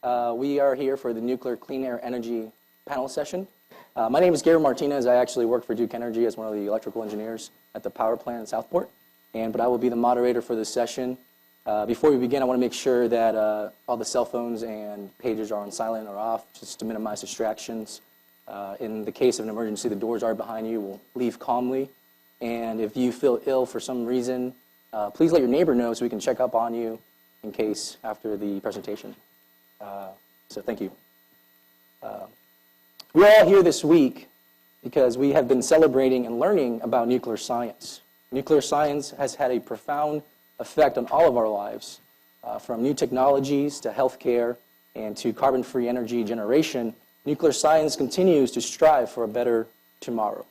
We are here for the Nuclear Clean Air Energy panel session. My name is Gary Martinez. I actually work for Duke Energy as one of the electrical engineers at the power plant in Southport, but I will be the moderator for this session. Before we begin, I want to make sure that all the cell phones and pages are on silent or off, just to minimize distractions. In the case of an emergency, the doors are behind you. We'll leave calmly. And if you feel ill for some reason, please let your neighbor know so we can check up on you in case after the presentation. So thank you. We're all here this week because we have been celebrating and learning about nuclear science. Nuclear science has had a profound effect on all of our lives, from new technologies to healthcare and to carbon-free energy generation. Nuclear science continues to strive for a better tomorrow.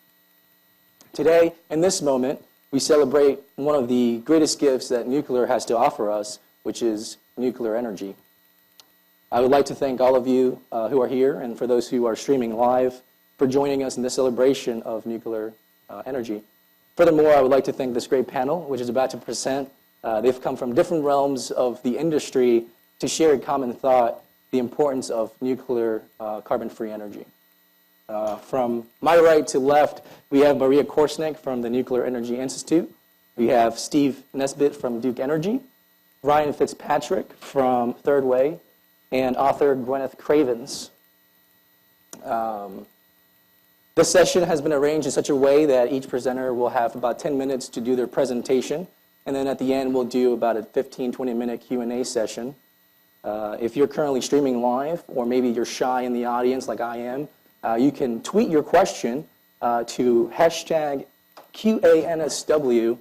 Today, in this moment, we celebrate one of the greatest gifts that nuclear has to offer us, which is nuclear energy. I would like to thank all of you who are here, and for those who are streaming live, for joining us in this celebration of nuclear energy. Furthermore, I would like to thank this great panel, which is about to present. They've come from different realms of the industry to share a common thought, the importance of nuclear carbon-free energy. From my right to left, we have Maria Korsnick from the Nuclear Energy Institute. We have Steve Nesbitt from Duke Energy, Ryan Fitzpatrick from Third Way, and author Gwyneth Cravens. This session has been arranged in such a way that each presenter will have about 10 minutes to do their presentation, and then at the end we'll do about a 15-20-minute Q&A session. If you're currently streaming live, or maybe you're shy in the audience like I am, you can tweet your question to hashtag #QANSW,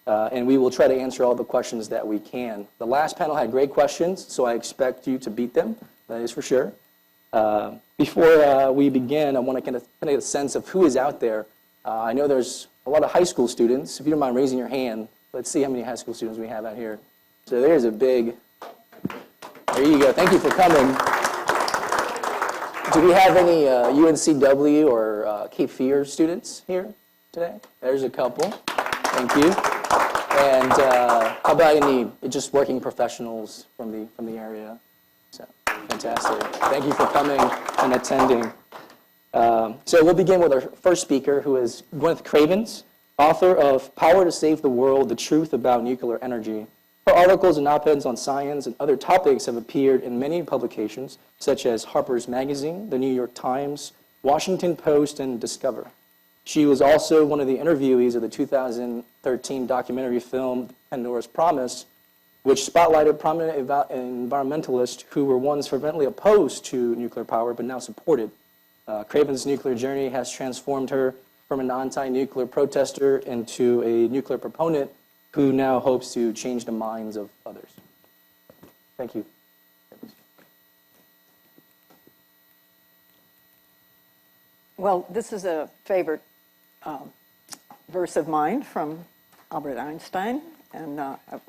and we will try to answer all the questions that we can. The last panel had great questions, so I expect you to beat them, that is for sure. Before we begin, I want to kind of get a sense of who is out there. I know there's a lot of high school students. If you don't mind raising your hand, let's see how many high school students we have out here. So there's a big, there you go. Thank you for coming. Do we have any UNCW or Cape Fear students here today? There's a couple. Thank you. And how about any just working professionals from the area? So fantastic. Thank you for coming and attending. So we'll begin with our first speaker, who is Gwyneth Cravens, author of Power to Save the World, The Truth About Nuclear Energy. Her articles and op-eds on science and other topics have appeared in many publications, such as Harper's Magazine, The New York Times, Washington Post, and Discover. She was also one of the interviewees of the 2013 documentary film Pandora's Promise, which spotlighted prominent environmentalists who were once fervently opposed to nuclear power but now support it. Craven's nuclear journey has transformed her from an anti-nuclear protester into a nuclear proponent who now hopes to change the minds of others. Thank you. Well, this is a favorite verse of mine from Albert Einstein, and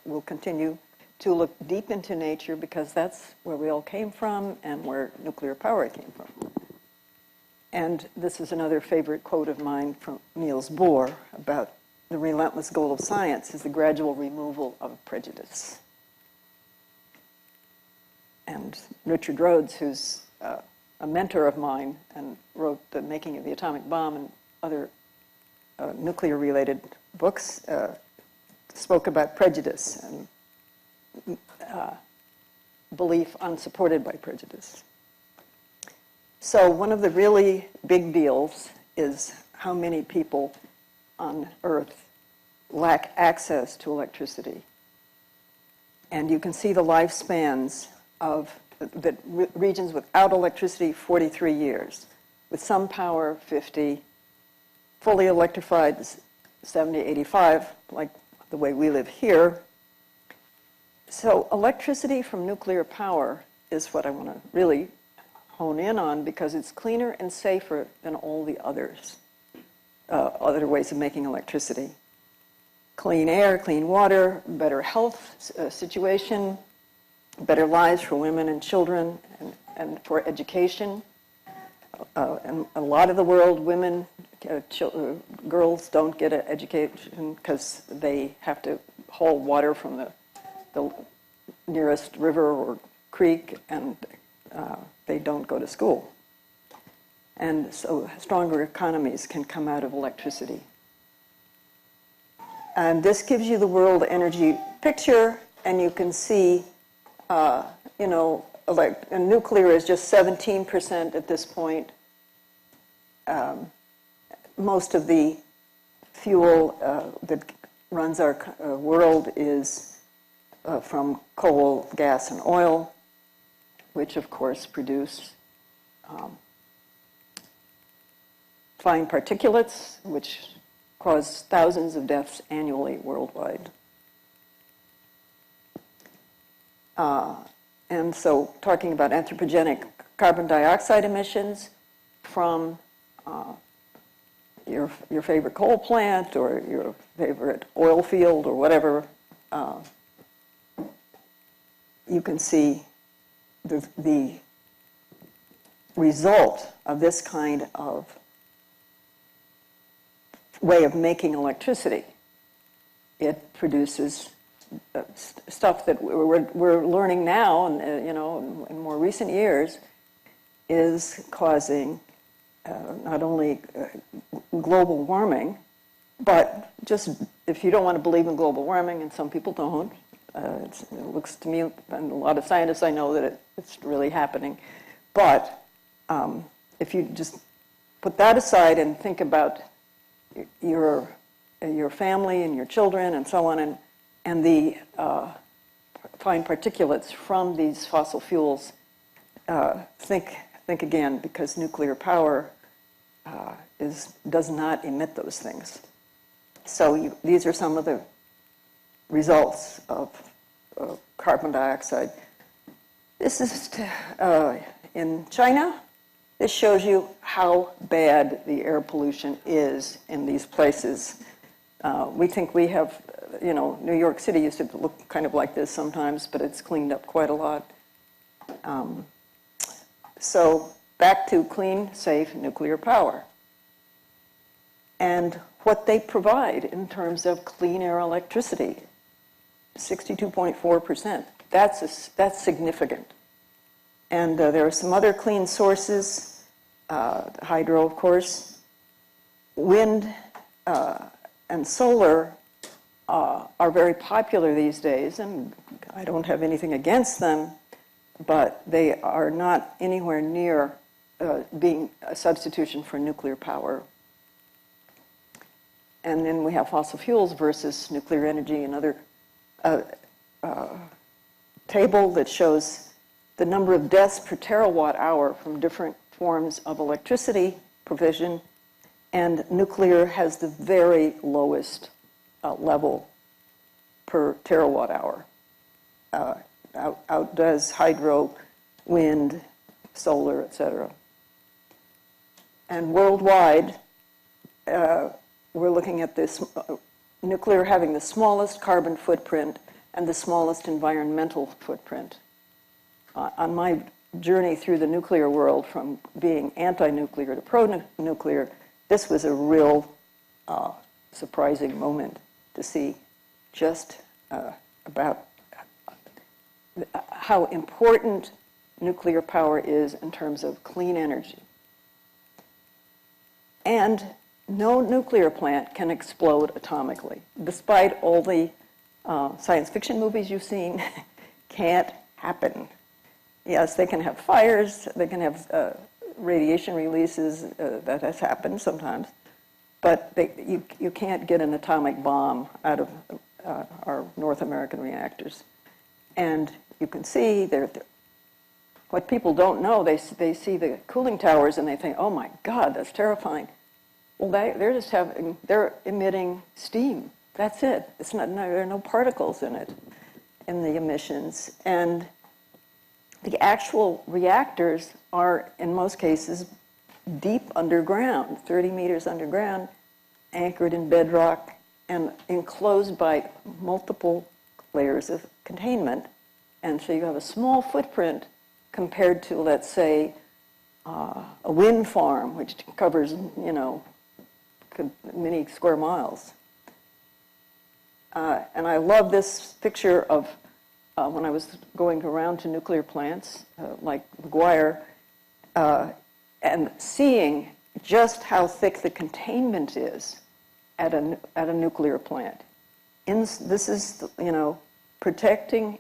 we'll continue to look deep into nature because that's where we all came from and where nuclear power came from. And this is another favorite quote of mine from Niels Bohr about the relentless goal of science is the gradual removal of prejudice. And Richard Rhodes, who's a mentor of mine and wrote The Making of the Atomic Bomb and other nuclear-related books, spoke about prejudice and belief unsupported by prejudice. So one of the really big deals is how many people on Earth lack access to electricity. And you can see the lifespans of the regions without electricity, 43 years. With some power, 50. Fully electrified, 70, 85, like the way we live here. So electricity from nuclear power is what I want to really hone in on because it's cleaner and safer than all the others, other ways of making electricity. Clean air, clean water, better health situation, better lives for women and children, and for education. And a lot of the world, women, girls don't get an education because they have to haul water from the nearest river or creek, and they don't go to school. And so stronger economies can come out of electricity. And this gives you the world energy picture, and you can see, and nuclear is just 17% at this point. Most of the fuel that runs our world is from coal, gas, and oil, which of course produce fine particulates, which cause thousands of deaths annually worldwide. And so talking about anthropogenic carbon dioxide emissions from your favorite coal plant or your favorite oil field or whatever, you can see the result of this kind of way of making electricity. It produces stuff that we're learning now, and in more recent years, is causing not only global warming, but just if you don't want to believe in global warming, and some people don't, it looks to me, and a lot of scientists I know, that it's really happening. But if you just put that aside and think about your family and your children and so on, and the fine particulates from these fossil fuels, think again, because nuclear power does not emit those things. So these are some of the results of carbon dioxide. This is in China. This shows you how bad the air pollution is in these places. We think we have, New York City used to look kind of like this sometimes, but it's cleaned up quite a lot. So back to clean, safe nuclear power and what they provide in terms of clean air electricity, 62.4%. That's significant. And there are some other clean sources, hydro, of course. Wind and solar are very popular these days, and I don't have anything against them, but they are not anywhere near being a substitution for nuclear power. And then we have fossil fuels versus nuclear energy, another table that shows the number of deaths per terawatt hour from different forms of electricity provision, and nuclear has the very lowest level per terawatt hour. Outdoes hydro, wind, solar, etc. And worldwide, we're looking at this nuclear having the smallest carbon footprint and the smallest environmental footprint. On my journey through the nuclear world, from being anti-nuclear to pro-nuclear, this was a real surprising moment to see just about how important nuclear power is in terms of clean energy. And no nuclear plant can explode atomically, despite all the science fiction movies you've seen. Can't happen. Yes, they can have fires, they can have radiation releases, that has happened sometimes, but you can't get an atomic bomb out of our North American reactors. And you can see what people don't know, they see the cooling towers and they think, oh my God, that's terrifying. Well, they're emitting steam. That's it. There are no particles in it, in the emissions. And the actual reactors are, in most cases, deep underground, 30 meters underground, anchored in bedrock, and enclosed by multiple layers of containment. And so you have a small footprint compared to, let's say, a wind farm, which covers, many square miles. And I love this picture of when I was going around to nuclear plants like McGuire and seeing just how thick the containment is at a nuclear plant. This is, protecting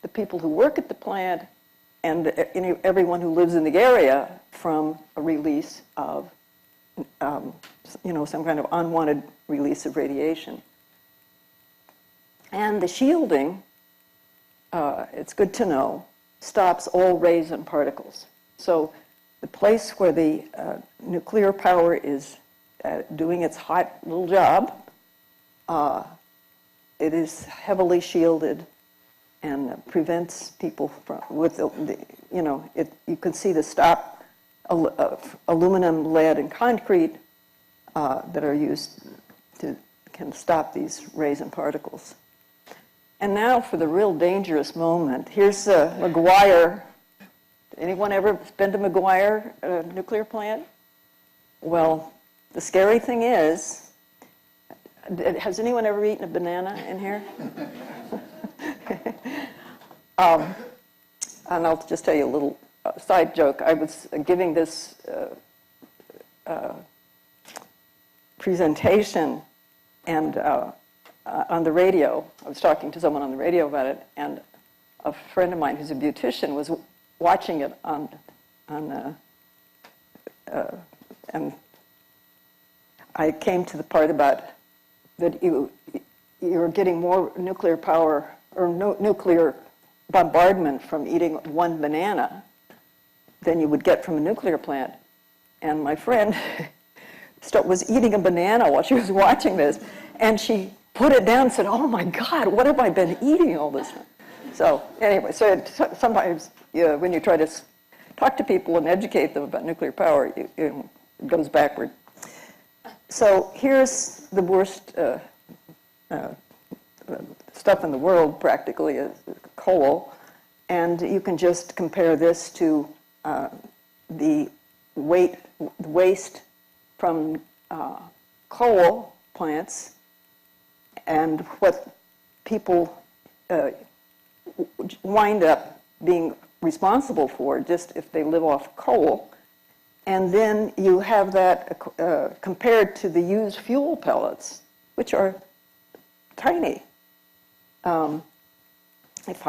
the people who work at the plant and everyone who lives in the area from a release of, some kind of unwanted release of radiation. And the shielding, it's good to know, stops all rays and particles. So the place where the nuclear power is doing its hot little job, it is heavily shielded and prevents people from, you can see the stop aluminum, lead, and concrete that are used can stop these rays and particles. And now for the real dangerous moment. Here's McGuire. Anyone ever been to McGuire nuclear plant? Well, the scary thing is, has anyone ever eaten a banana in here? And I'll just tell you a little side joke. I was giving this presentation and on the radio. I was talking to someone on the radio about it, and a friend of mine who's a beautician was watching it and I came to the part about that you're getting more nuclear power or nuclear bombardment from eating one banana than you would get from a nuclear plant. And my friend was eating a banana while she was watching this, and she put it down and said, "Oh my God, what have I been eating all this time?" So anyway, sometimes when you try to talk to people and educate them about nuclear power, it goes backward. So here's the worst stuff in the world, practically, is coal. And you can just compare this to the waste from coal plants and what people wind up being responsible for just if they live off coal. And then you have that compared to the used fuel pellets, which are tiny. If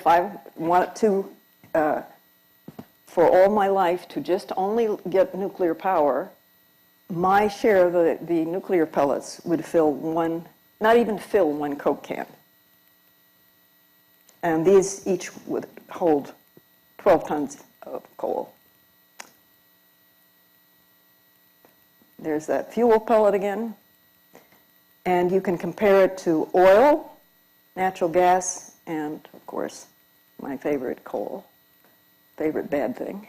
I want to, for all my life, to just only get nuclear power, my share of the nuclear pellets would not even fill one Coke can. And these each would hold 12 tons of coal. There's that fuel pellet again. And you can compare it to oil, natural gas, and, of course, my favorite, coal. Favorite bad thing.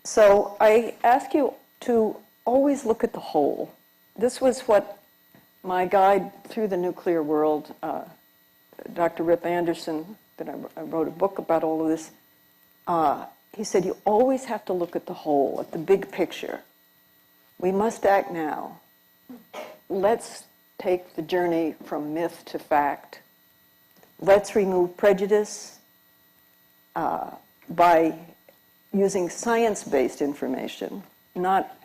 So I ask you to always look at the whole. This was what my guide through the nuclear world, Dr. Rip Anderson, that I wrote a book about all of this, he said, you always have to look at the whole, at the big picture. We must act now. Let's take the journey from myth to fact. Let's remove prejudice by using science-based information, not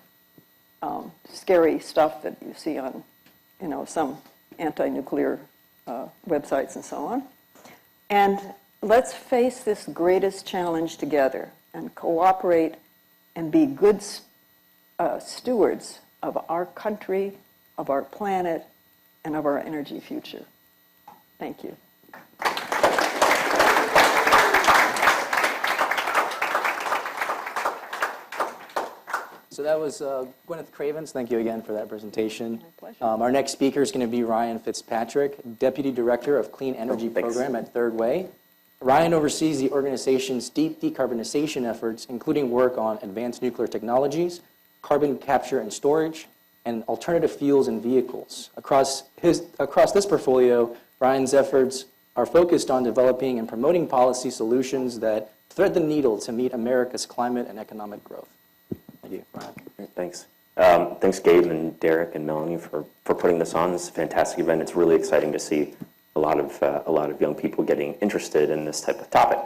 scary stuff that you see on, some anti-nuclear websites and so on. And let's face this greatest challenge together and cooperate and be good stewards of our country, of our planet, and of our energy future. Thank you. So that was Gwyneth Cravens. Thank you again for that presentation. My pleasure. Our next speaker is going to be Ryan Fitzpatrick, Deputy Director of Clean Energy Program at Third Way. Ryan oversees the organization's deep decarbonization efforts, including work on advanced nuclear technologies, carbon capture and storage, and alternative fuels and vehicles. Across this portfolio, Ryan's efforts are focused on developing and promoting policy solutions that thread the needle to meet America's climate and economic growth. Thank you, Ryan. Great, thanks. Thanks, Gabe and Derek and Melanie for putting this on. This is a fantastic event. It's really exciting to see a lot of young people getting interested in this type of topic.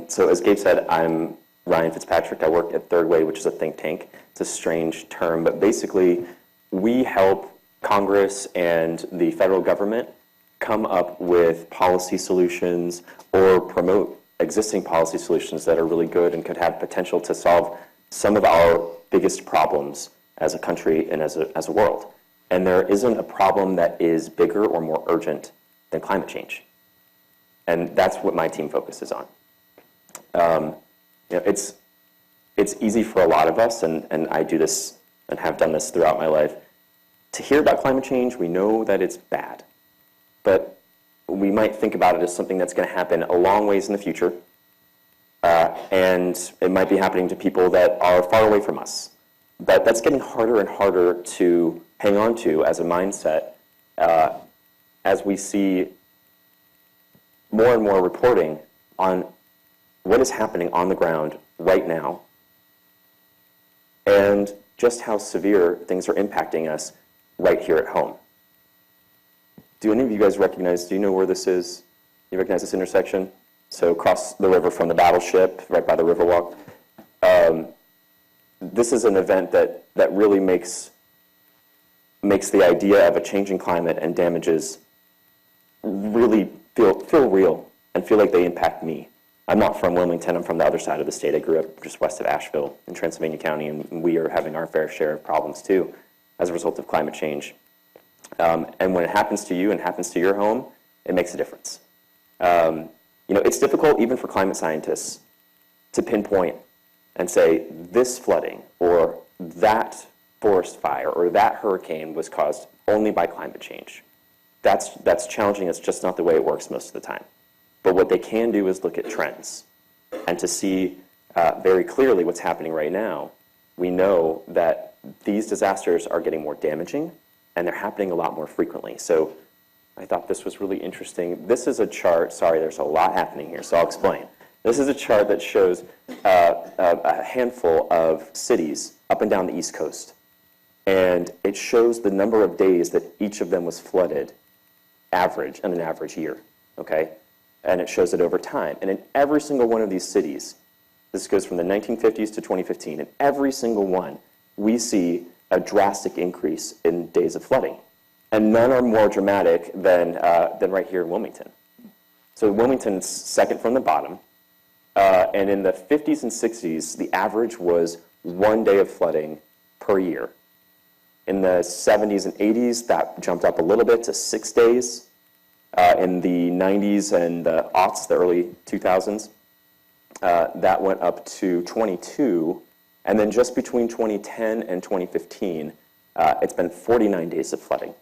So as Gabe said, I'm Ryan Fitzpatrick. I work at Third Way, which is a think tank. It's a strange term, but basically we help Congress and the federal government come up with policy solutions or promote existing policy solutions that are really good and could have potential to solve some of our biggest problems as a country and as a world. And there isn't a problem that is bigger or more urgent than climate change. And that's what my team focuses on. It's easy for a lot of us, and I do this and have done this throughout my life, to hear about climate change. We know that it's bad, but we might think about it as something that's going to happen a long ways in the future, and it might be happening to people that are far away from us. But that's getting harder and harder to hang on to as a mindset as we see more and more reporting on what is happening on the ground right now and just how severe things are impacting us right here at home. Do any of you guys recognize, do you know where this is? You recognize this intersection? So across the river from the battleship, right by the Riverwalk. This is an event that really makes the idea of a changing climate and damages really feel real and feel like they impact me. I'm not from Wilmington, I'm from the other side of the state. I grew up just west of Asheville in Transylvania County, and we are having our fair share of problems too as a result of climate change. And when it happens to you and happens to your home, it makes a difference. It's difficult even for climate scientists to pinpoint and say this flooding or that forest fire or that hurricane was caused only by climate change. That's challenging. It's just not the way it works most of the time. But what they can do is look at trends. And to see very clearly what's happening right now, we know that these disasters are getting more damaging and they're happening a lot more frequently. So I thought this was really interesting. This is a chart. Sorry, there's a lot happening here, so I'll explain. This is a chart that shows a handful of cities up and down the East Coast. And it shows the number of days that each of them was flooded in an average year, okay? And it shows it over time. And in every single one of these cities, this goes from the 1950s to 2015, in every single one, we see a drastic increase in days of flooding. And none are more dramatic than right here in Wilmington. So Wilmington's second from the bottom. And in the 50s and 60s, the average was 1 day of flooding per year. In the 70s and 80s, that jumped up a little bit to 6 days. In the 90s and the aughts, the early 2000s, that went up to 22. And then just between 2010 and 2015, it's been 49 days of flooding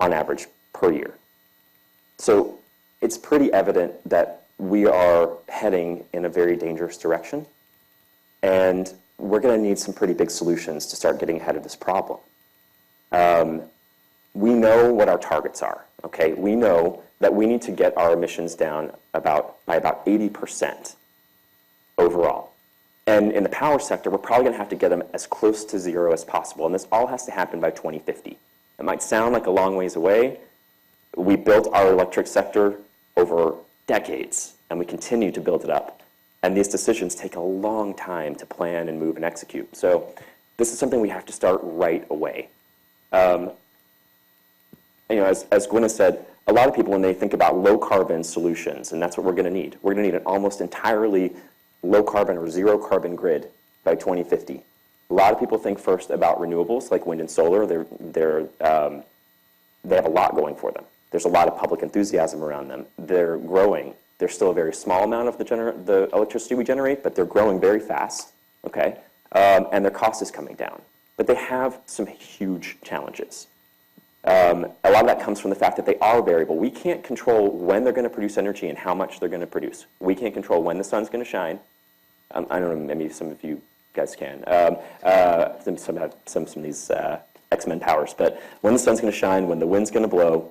on average per year. So it's pretty evident that we are heading in a very dangerous direction. And we're going to need some pretty big solutions to start getting ahead of this problem. We know what our targets are, okay? We know that we need to get our emissions down by about 80% overall. And in the power sector, we're probably going to have to get them as close to zero as possible. And this all has to happen by 2050. It might sound like a long ways away. We built our electric sector over decades, and we continue to build it up. And these decisions take a long time to plan and move and execute. So this is something we have to start right away. As Gwyneth said, a lot of people, when they think about low-carbon solutions, and that's what we're going to need, we're going to need an almost entirely low-carbon or zero-carbon grid by 2050. A lot of people think first about renewables, like wind and solar. They have a lot going for them. There's a lot of public enthusiasm around them. They're growing. They're still a very small amount of the electricity we generate, but they're growing very fast, okay? And their cost is coming down. But they have some huge challenges. A lot of that comes from the fact that they are variable. We can't control when they're going to produce energy and how much they're going to produce. We can't control when the sun's going to shine. I don't know, maybe some of you guys can. Some have some of these X-Men powers. But when the sun's going to shine, when the wind's going to blow,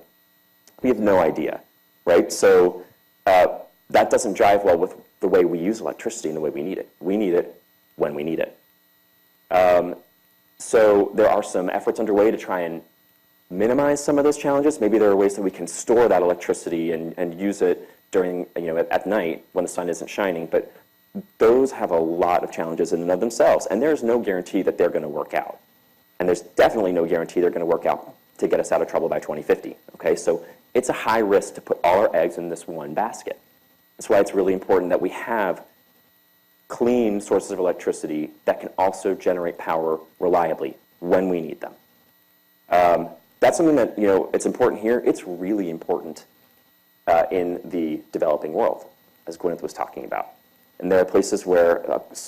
we have no idea, right? So that doesn't jive well with the way we use electricity and the way we need it. We need it when we need it. So there are some efforts underway to try and minimize some of those challenges. Maybe there are ways that we can store that electricity and use it during, at night when the sun isn't shining. But those have a lot of challenges in and of themselves. And there's no guarantee that they're going to work out. And there's definitely no guarantee they're going to work out to get us out of trouble by 2050. Okay, so it's a high risk to put all our eggs in this one basket. That's why it's really important that we have clean sources of electricity that can also generate power reliably when we need them. That's something that, it's important here. It's really important in the developing world, as Gwyneth was talking about. And there are places where,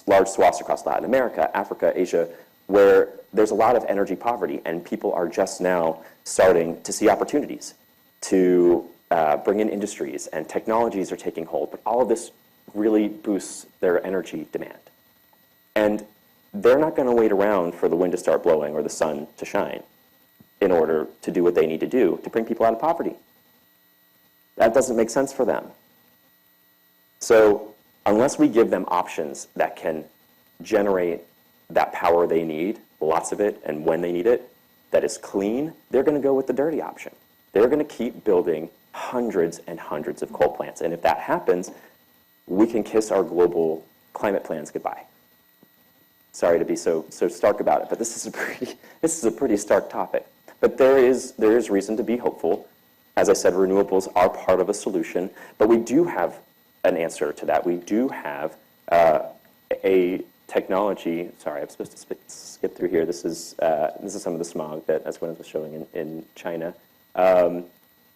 large swaths across Latin America, Africa, Asia, where there's a lot of energy poverty, and people are just now starting to see opportunities to bring in industries, and technologies are taking hold. But all of this really boosts their energy demand. And they're not going to wait around for the wind to start blowing or the sun to shine in order to do what they need to do to bring people out of poverty. That doesn't make sense for them. So unless we give them options that can generate that power they need, lots of it, and when they need it, that is clean, they're going to go with the dirty option. They're going to keep building hundreds and hundreds of coal plants. And if that happens, we can kiss our global climate plans goodbye. Sorry to be so stark about it, but this is a pretty stark topic. But there is reason to be hopeful. As I said, renewables are part of a solution, but we do have an answer to that. We do have a technology. Sorry, I'm supposed to skip through here. This is some of the smog that, as Gwyneth was showing in China.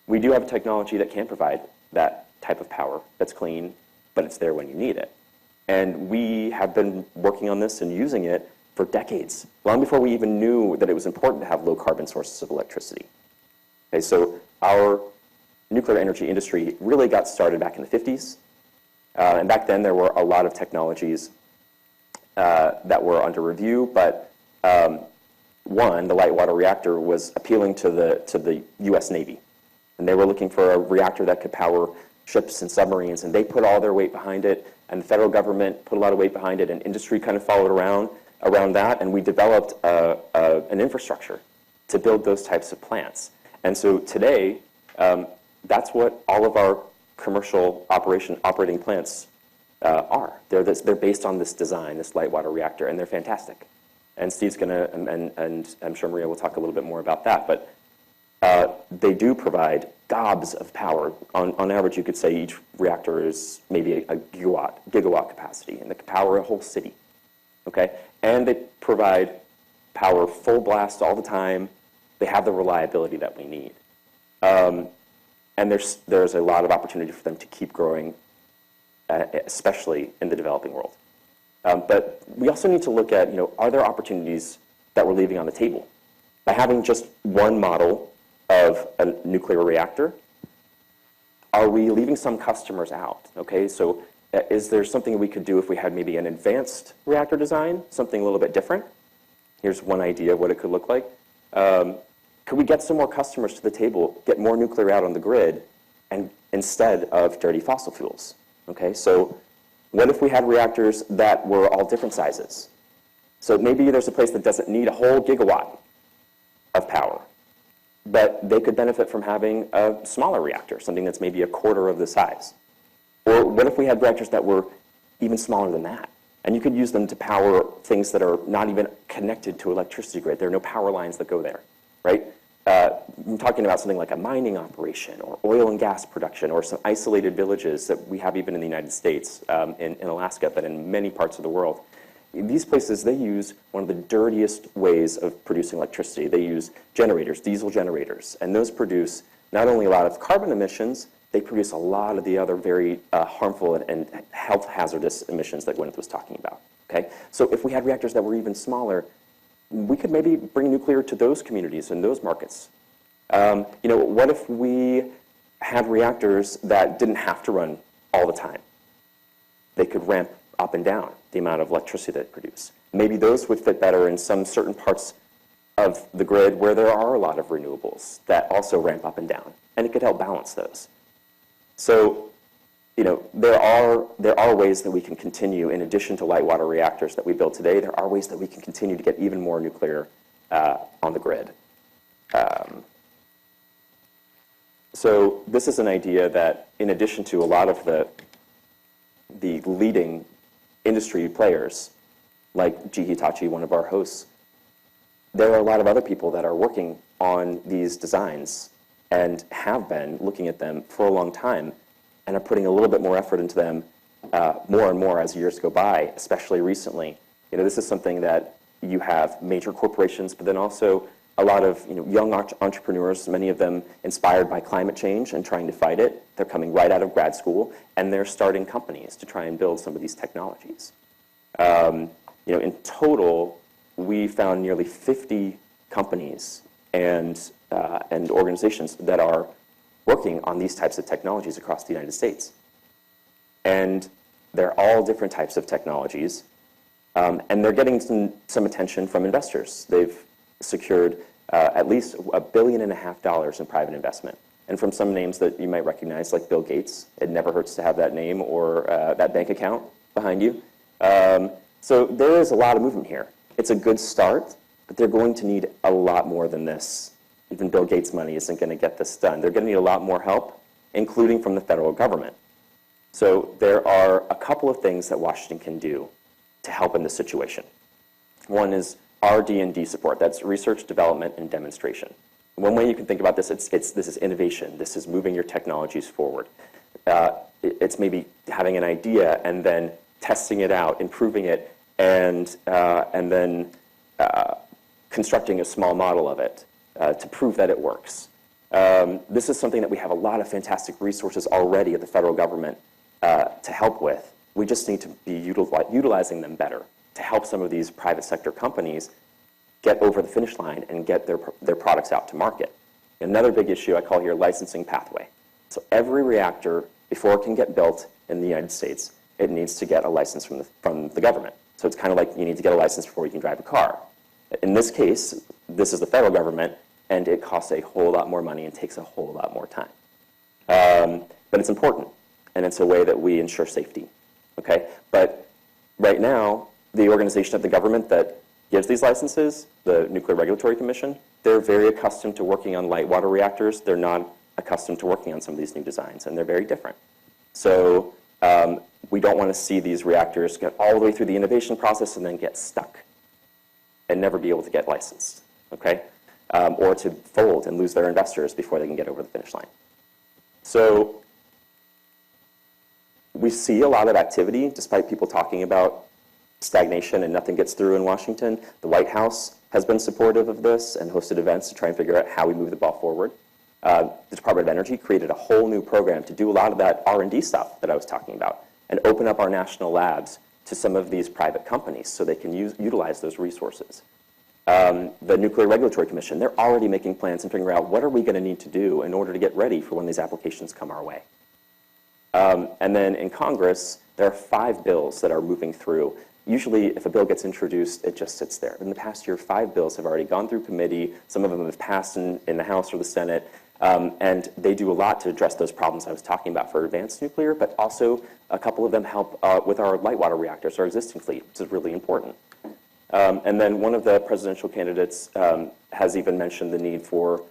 We do have a technology that can provide that type of power that's clean, but it's there when you need it. And we have been working on this and using it for decades, long before we even knew that it was important to have low-carbon sources of electricity. Okay, so our nuclear energy industry really got started back in the 50s. And back then, there were a lot of technologies that were under review, but one, the light water reactor, was appealing to the U.S. Navy. And they were looking for a reactor that could power ships and submarines, and they put all their weight behind it, and the federal government put a lot of weight behind it, and industry kind of followed around that, and we developed an infrastructure to build those types of plants. And so today, that's what all of our commercial operating plants are. They're based on this design, this light water reactor, and they're fantastic. And Steve's going to, and I'm sure Maria will talk a little bit more about that, but they do provide gobs of power. On average, you could say each reactor is maybe a gigawatt capacity, and they can power a whole city. Okay, and they provide power full blast all the time. They have the reliability that we need, and there's a lot of opportunity for them to keep growing, especially in the developing world. But we also need to look at, are there opportunities that we're leaving on the table by having just one model of a nuclear reactor? Are we leaving some customers out? Okay, so is there something we could do if we had maybe an advanced reactor design, something a little bit different? Here's one idea of what it could look like. Could we get some more customers to the table, get more nuclear out on the grid, and instead of dirty fossil fuels? Okay, so what if we had reactors that were all different sizes? So maybe there's a place that doesn't need a whole gigawatt of power, but they could benefit from having a smaller reactor, something that's maybe a quarter of the size. Or what if we had reactors that were even smaller than that? And you could use them to power things that are not even connected to electricity grid. There are no power lines that go there, right? I'm talking about something like a mining operation or oil and gas production or some isolated villages that we have even in the United States, in Alaska, but in many parts of the world. These places, they use one of the dirtiest ways of producing electricity. They use generators, diesel generators, and those produce not only a lot of carbon emissions, they produce a lot of the other very harmful and health hazardous emissions that Gwyneth was talking about. Okay? So if we had reactors that were even smaller, we could maybe bring nuclear to those communities and those markets. What if we had reactors that didn't have to run all the time? They could ramp up and down the amount of electricity that they produce. Maybe those would fit better in some certain parts of the grid where there are a lot of renewables that also ramp up and down, and it could help balance those. So, there are ways that we can continue, in addition to light water reactors that we build today, there are ways that we can continue to get even more nuclear on the grid. So this is an idea that, in addition to a lot of the leading industry players, like G. Hitachi, one of our hosts, there are a lot of other people that are working on these designs and have been looking at them for a long time and are putting a little bit more effort into them more and more as years go by, especially recently. This is something that you have major corporations, but then also a lot of young entrepreneurs, many of them inspired by climate change and trying to fight it. They're coming right out of grad school, and they're starting companies to try and build some of these technologies. In total, we found nearly 50 companies and organizations that are working on these types of technologies across the United States. And they're all different types of technologies, and they're getting some attention from investors. They've secured at least $1.5 billion in private investment. And from some names that you might recognize, like Bill Gates. It never hurts to have that name or that bank account behind you. So there is a lot of movement here. It's a good start, but they're going to need a lot more than this. Even Bill Gates' money isn't going to get this done. They're going to need a lot more help, including from the federal government. So there are a couple of things that Washington can do to help in this situation. One is RD&D support. That's research, development, and demonstration. One way you can think about this, this is innovation. This is moving your technologies forward. It's maybe having an idea and then testing it out, improving it, and then constructing a small model of it to prove that it works. This is something that we have a lot of fantastic resources already at the federal government to help with. We just need to be utilizing them better to help some of these private sector companies get over the finish line and get their products out to market. Another big issue I call here licensing pathway. So every reactor, before it can get built in the United States, it needs to get a license from the government. So it's kind of like you need to get a license before you can drive a car. In this case, this is the federal government, and it costs a whole lot more money and takes a whole lot more time. But it's important, and it's a way that we ensure safety. Okay? But right now, the organization of the government that gives these licenses, the Nuclear Regulatory Commission, they're very accustomed to working on light water reactors. They're not accustomed to working on some of these new designs, and they're very different. So we don't want to see these reactors get all the way through the innovation process and then get stuck and never be able to get licensed, okay? Or to fold and lose their investors before they can get over the finish line. So we see a lot of activity, despite people talking about stagnation and nothing gets through in Washington. The White House has been supportive of this and hosted events to try and figure out how we move the ball forward. The Department of Energy created a whole new program to do a lot of that R&D stuff that I was talking about and open up our national labs to some of these private companies so they can utilize those resources. The Nuclear Regulatory Commission, they're already making plans and figuring out what are we going to need to do in order to get ready for when these applications come our way. And then in Congress, there are 5 bills that are moving through. Usually, if a bill gets introduced, it just sits there. In the past year, 5 bills have already gone through committee. Some of them have passed in the House or the Senate. And they do a lot to address those problems I was talking about for advanced nuclear, but also a couple of them help with our light water reactors, our existing fleet, which is really important. And then one of the presidential candidates has even mentioned the need for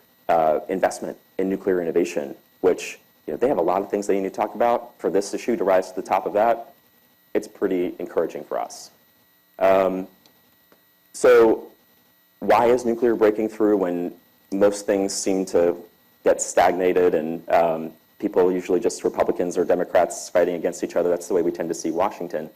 investment in nuclear innovation, which they have a lot of things they need to talk about. For this issue to rise to the top of that, it's pretty encouraging for us. So why is nuclear breaking through when most things seem to get stagnated and people, usually just Republicans or Democrats, fighting against each other? That's the way we tend to see Washington.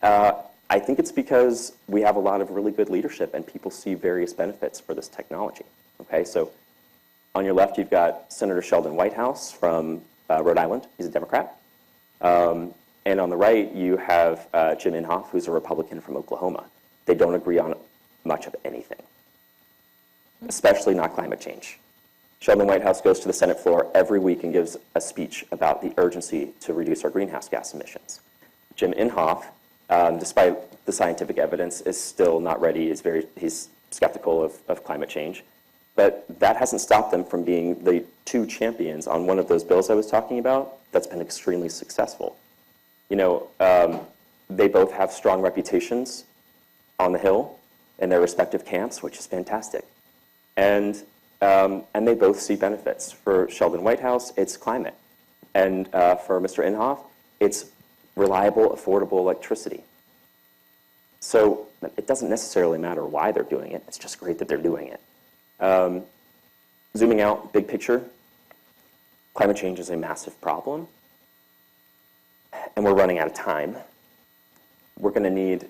I think it's because we have a lot of really good leadership and people see various benefits for this technology. Okay, so on your left, you've got Senator Sheldon Whitehouse from Rhode Island. He's a Democrat. And on the right, you have Jim Inhofe, who's a Republican from Oklahoma. They don't agree on much of anything, especially not climate change. Sheldon Whitehouse goes to the Senate floor every week and gives a speech about the urgency to reduce our greenhouse gas emissions. Jim Inhofe, despite the scientific evidence, is still not ready. He's skeptical of climate change. But that hasn't stopped them from being the 2 champions on one of those bills I was talking about that's been extremely successful. They both have strong reputations on the Hill in their respective camps, which is fantastic. And And they both see benefits. For Sheldon Whitehouse, it's climate. And for Mr. Inhofe, it's reliable, affordable electricity. So it doesn't necessarily matter why they're doing it. It's just great that they're doing it. Zooming out, big picture, climate change is a massive problem, and we're running out of time. We're going to need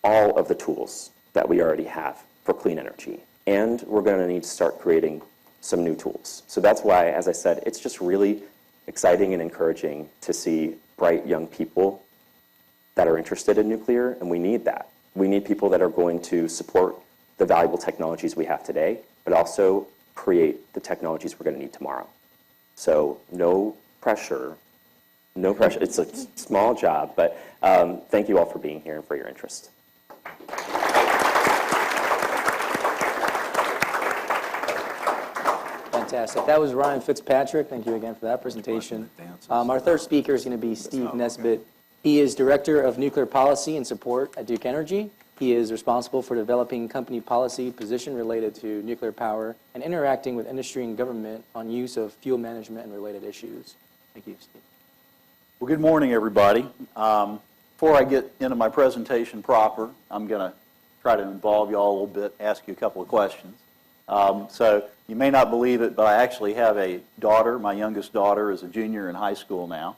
all of the tools that we already have for clean energy, and we're going to need to start creating some new tools. So that's why, as I said, it's just really exciting and encouraging to see bright young people that are interested in nuclear, and we need that. We need people that are going to support the valuable technologies we have today, but also create the technologies we're going to need tomorrow. So no pressure, no pressure. It's a small job, but thank you all for being here and for your interest. Fantastic. That was Ryan Fitzpatrick. Thank you again for that presentation. Our third speaker is going to be Steve Nesbitt. He is Director of Nuclear Policy and Support at Duke Energy. He is responsible for developing company policy position related to nuclear power and interacting with industry and government on use of fuel management and related issues. Thank you, Steve. Well, good morning, everybody. Before I get into my presentation proper, I'm going to try to involve you all a little bit, ask you a couple of questions. So you may not believe it, but I actually have a daughter. My youngest daughter is a junior in high school now.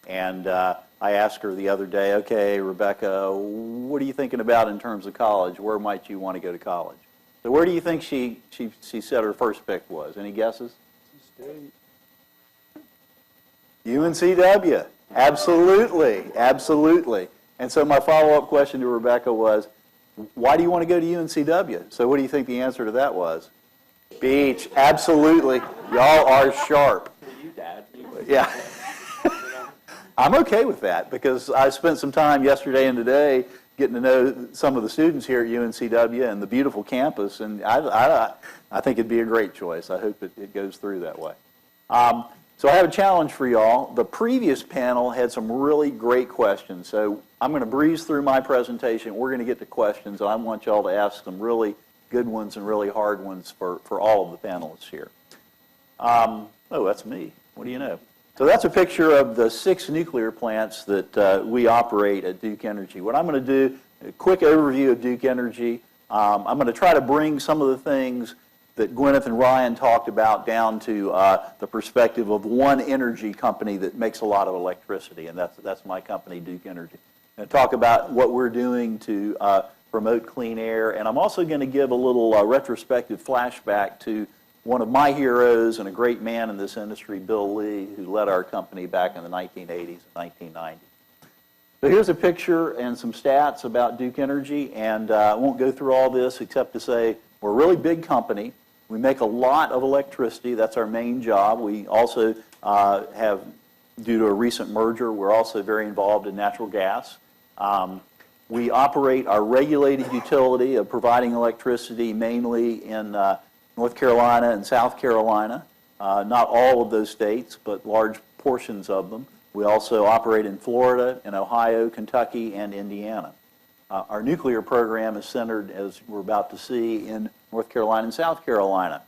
And I asked her the other day, okay, Rebecca, what are you thinking about in terms of college? Where might you want to go to college? So where do you think she said her first pick was? Any guesses? UNCW. Absolutely, absolutely. And so my follow-up question to Rebecca was, why do you want to go to UNCW? So what do you think the answer to that was? Beach. Absolutely. Y'all are sharp. You, Dad. Yeah. I'm okay with that because I spent some time yesterday and today getting to know some of the students here at UNCW and the beautiful campus, and I think it'd be a great choice. I hope it goes through that way. So I have a challenge for y'all. The previous panel had some really great questions, so I'm going to breeze through my presentation. We're going to get to questions, and I want y'all to ask some really good ones and really hard ones for all of the panelists here. Oh, that's me. What do you know? So that's a picture of the 6 nuclear plants that we operate at Duke Energy. What I'm going to do, a quick overview of Duke Energy. I'm going to try to bring some of the things that Gwyneth and Ryan talked about down to the perspective of one energy company that makes a lot of electricity, and that's my company, Duke Energy. I'm going to talk about what we're doing to promote clean air, and I'm also going to give a little retrospective flashback to one of my heroes and a great man in this industry, Bill Lee, who led our company back in the 1980s and 1990s. So here's a picture and some stats about Duke Energy, and I won't go through all this except to say we're a really big company. We make a lot of electricity. That's our main job. We also have, due to a recent merger, we're also very involved in natural gas. We operate our regulated utility of providing electricity mainly in North Carolina and South Carolina, not all of those states, but large portions of them. We also operate in Florida, in Ohio, Kentucky, and Indiana. Our nuclear program is centered, as we're about to see, in North Carolina and South Carolina.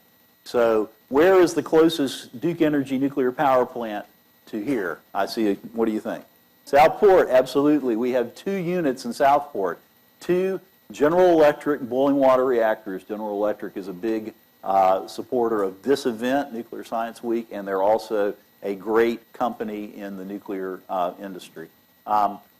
So where is the closest Duke Energy nuclear power plant to here? I see, what do you think? Southport, absolutely. We have 2 units in Southport, 2 General Electric boiling water reactors. General Electric is a big supporter of this event, Nuclear Science Week, and they're also a great company in the nuclear industry.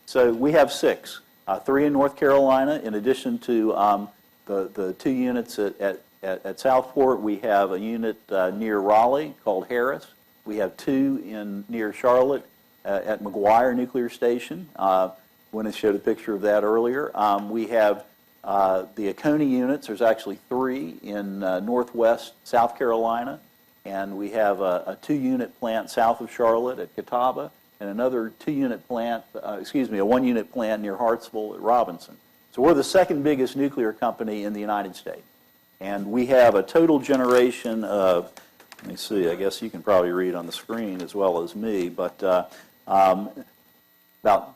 So we have 6, 3 in North Carolina. In addition to the 2 units at Southport, we have a unit near Raleigh called Harris. We have 2 near Charlotte at McGuire Nuclear Station. Gwyneth showed a picture of that earlier. We have the Oconee units. There's actually 3 in northwest South Carolina, and we have a 2-unit plant south of Charlotte at Catawba, and another 2-unit plant, a 1-unit plant near Hartsville at Robinson. So we're the 2nd biggest nuclear company in the United States, and we have a total generation of, let me see, I guess you can probably read on the screen as well as me, but about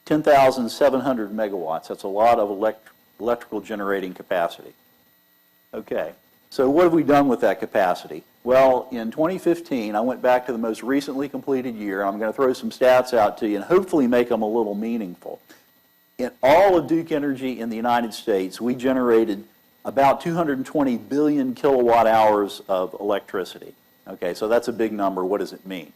10,700 megawatts. That's a lot of electrical generating capacity. Okay, So what have we done with that capacity? Well, in 2015, I went back to the most recently completed year. I'm going to throw some stats out to you and hopefully make them a little meaningful. In all of Duke Energy in the United States, we generated about 220 billion kilowatt hours of electricity. Okay, so that's a big number. What does it mean?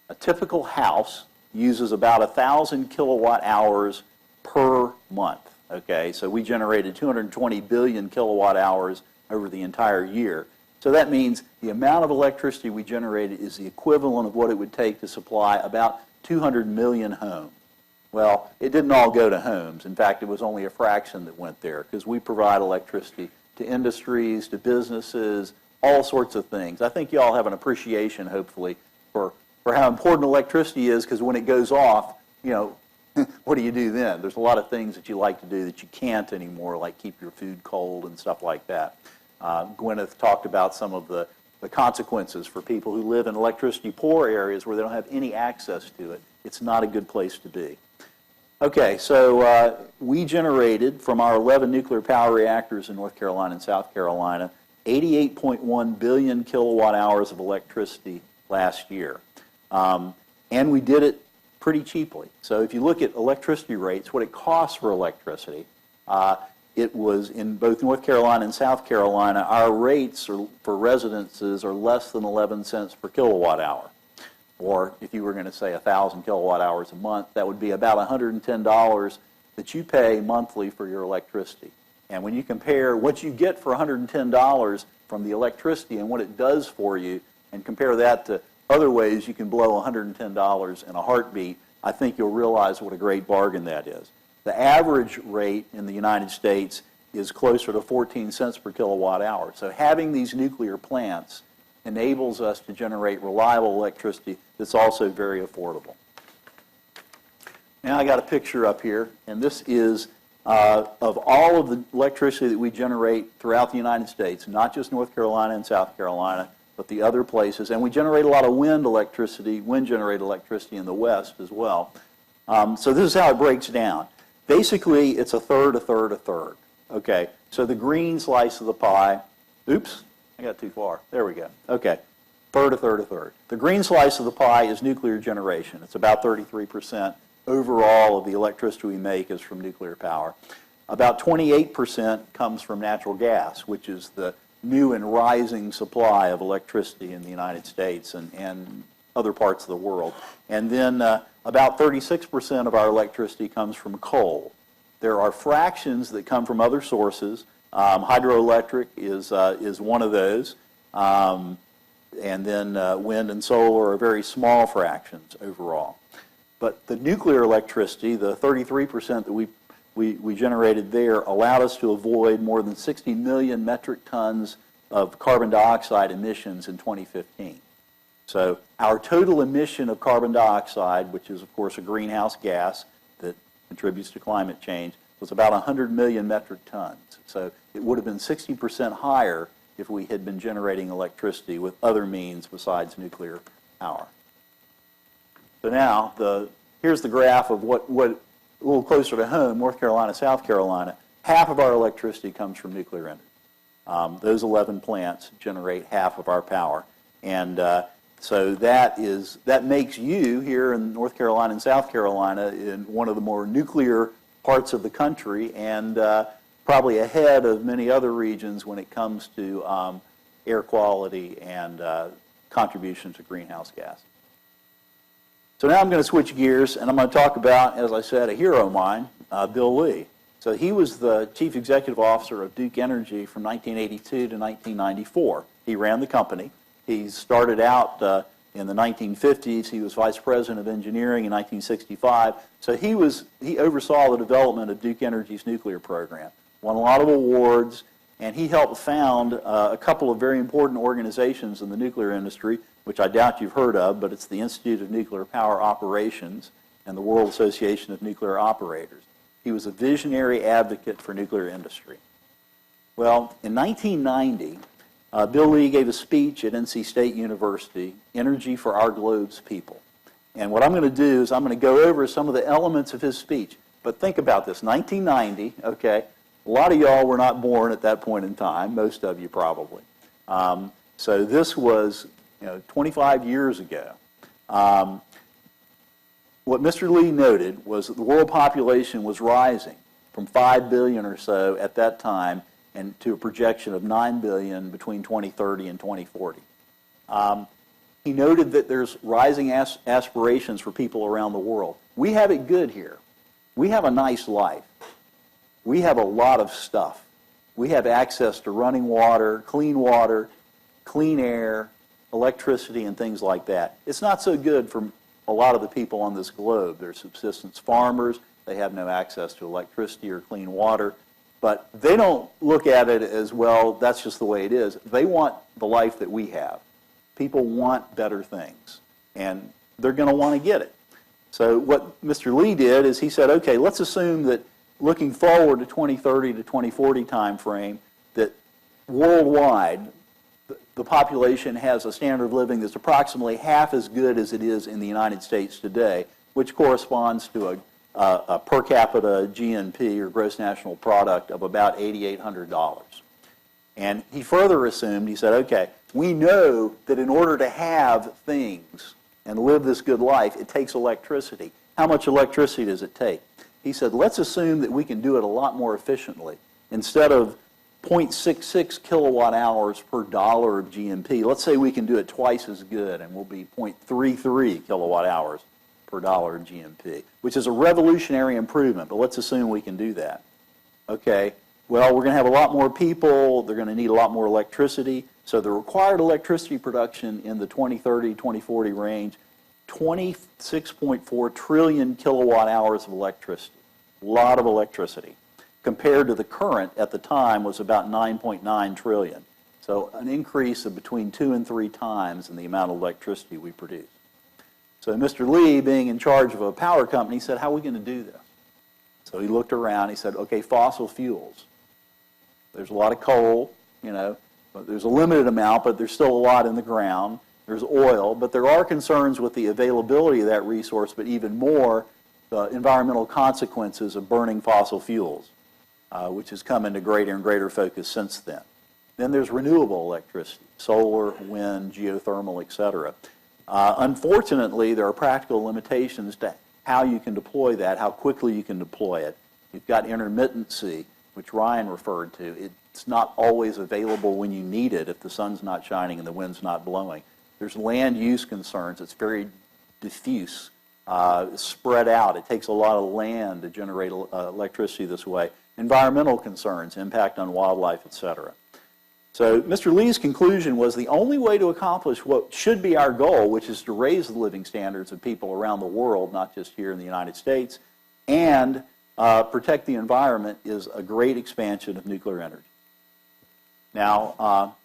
A typical house uses about 1,000 kilowatt hours per month. Okay, so we generated 220 billion kilowatt hours over the entire year. So that means the amount of electricity we generated is the equivalent of what it would take to supply about 200 million homes. Well, it didn't all go to homes. In fact, it was only a fraction that went there because we provide electricity to industries, to businesses, all sorts of things. I think you all have an appreciation, hopefully, for how important electricity is, because when it goes off, you know, what do you do then? There's a lot of things that you like to do that you can't anymore, like keep your food cold and stuff like that. Gwyneth talked about some of the consequences for people who live in electricity-poor areas where they don't have any access to it. It's not a good place to be. Okay, so we generated from our 11 nuclear power reactors in North Carolina and South Carolina 88.1 billion kilowatt hours of electricity last year. And we did it pretty cheaply. So if you look at electricity rates, what it costs for electricity, it was in both North Carolina and South Carolina, our rates for residences are less than 11 cents per kilowatt hour. Or if you were going to say 1,000 kilowatt hours a month, that would be about $110 that you pay monthly for your electricity. And when you compare what you get for $110 from the electricity and what it does for you, and compare that to other ways you can blow $110 in a heartbeat, I think you'll realize what a great bargain that is. The average rate in the United States is closer to 14 cents per kilowatt hour. So having these nuclear plants enables us to generate reliable electricity that's also very affordable. Now I got a picture up here, and this is of all of the electricity that we generate throughout the United States, not just North Carolina and South Carolina, but the other places. And we generate a lot of wind-generated electricity in the West as well. So this is how it breaks down. Basically, it's a third, a third, a third. Okay, so the green slice of the pie, oops, I got too far. There we go. Okay, third, a third, a third. The green slice of the pie is nuclear generation. It's about 33% overall of the electricity we make is from nuclear power. About 28% comes from natural gas, which is the new and rising supply of electricity in the United States and other parts of the world. And then about 36% of our electricity comes from coal. There are fractions that come from other sources. Hydroelectric is one of those. And then wind and solar are very small fractions overall. But the nuclear electricity, the 33% that we generated there, allowed us to avoid more than 60 million metric tons of carbon dioxide emissions in 2015. So our total emission of carbon dioxide, which is of course a greenhouse gas that contributes to climate change, was about 100 million metric tons. So it would have been 60% higher if we had been generating electricity with other means besides nuclear power. So now, here's the graph of what a little closer to home, North Carolina, South Carolina. Half of our electricity comes from nuclear energy. Those 11 plants generate half of our power. And so that makes you here in North Carolina and South Carolina in one of the more nuclear parts of the country, and probably ahead of many other regions when it comes to air quality and contribution to greenhouse gas. So now I'm going to switch gears, and I'm going to talk about, as I said, a hero of mine, Bill Lee. So he was the chief executive officer of Duke Energy from 1982 to 1994. He ran the company. He started out in the 1950s. He was vice president of engineering in 1965. So he oversaw the development of Duke Energy's nuclear program, won a lot of awards, and he helped found a couple of very important organizations in the nuclear industry, which I doubt you've heard of, but it's the Institute of Nuclear Power Operations and the World Association of Nuclear Operators. He was a visionary advocate for nuclear industry. Well, in 1990, Bill Lee gave a speech at NC State University, Energy for Our Globe's People. And what I'm going to do is I'm going to go over some of the elements of his speech. But think about this, 1990, okay, a lot of y'all were not born at that point in time, most of you probably. So this was 25 years ago. What Mr. Lee noted was that the world population was rising from 5 billion or so at that time and to a projection of 9 billion between 2030 and 2040. He noted that there's rising aspirations for people around the world. We have it good here. We have a nice life. We have a lot of stuff. We have access to running water, clean air, electricity, and things like that. It's not so good for a lot of the people on this globe. They're subsistence farmers. They have no access to electricity or clean water. But they don't look at it as, well, that's just the way it is. They want the life that we have. People want better things, and they're going to want to get it. So what Mr. Lee did is he said, okay, let's assume that looking forward to 2030 to 2040 time frame, that worldwide the population has a standard of living that's approximately half as good as it is in the United States today, which corresponds to a per capita GNP, or gross national product, of about $8,800. And he further assumed, he said, okay, we know that in order to have things and live this good life, it takes electricity. How much electricity does it take? He said, let's assume that we can do it a lot more efficiently. Instead of 0.66 kilowatt hours per dollar of GNP, let's say we can do it twice as good, and we'll be 0.33 kilowatt hours per dollar of GNP, which is a revolutionary improvement, but let's assume we can do that. Okay, well, we're going to have a lot more people, they're going to need a lot more electricity, so the required electricity production in the 2030-2040 range, 26.4 trillion kilowatt hours of electricity. A lot of electricity. Compared to the current at the time was about 9.9 trillion. So an increase of between 2 and 3 times in the amount of electricity we produce. So Mr. Lee, being in charge of a power company, said, how are we going to do this? So he looked around, he said, okay, fossil fuels. There's a lot of coal, but there's a limited amount, but there's still a lot in the ground. There's oil, but there are concerns with the availability of that resource, but even more, the environmental consequences of burning fossil fuels, which has come into greater and greater focus since then. Then there's renewable electricity, solar, wind, geothermal, etc. Unfortunately, there are practical limitations to how you can deploy that, how quickly you can deploy it. You've got intermittency, which Ryan referred to. It's not always available when you need it if the sun's not shining and the wind's not blowing. There's land use concerns. It's very diffuse, spread out. It takes a lot of land to generate electricity this way. Environmental concerns, impact on wildlife, etc. So Mr. Lee's conclusion was the only way to accomplish what should be our goal, which is to raise the living standards of people around the world, not just here in the United States, and protect the environment, is a great expansion of nuclear energy. Now,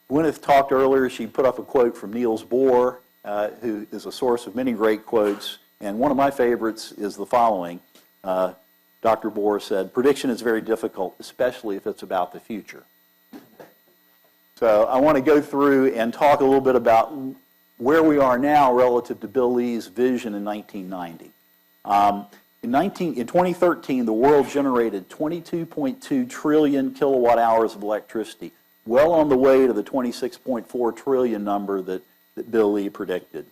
Gwyneth talked earlier, she put up a quote from Niels Bohr, who is a source of many great quotes, and one of my favorites is the following. Dr. Bohr said, "Prediction is very difficult, especially if it's about the future." So I want to go through and talk a little bit about where we are now relative to Bill Lee's vision in 1990. In 2013, the world generated 22.2 trillion kilowatt hours of electricity, well on the way to the 26.4 trillion number that Bill Lee predicted.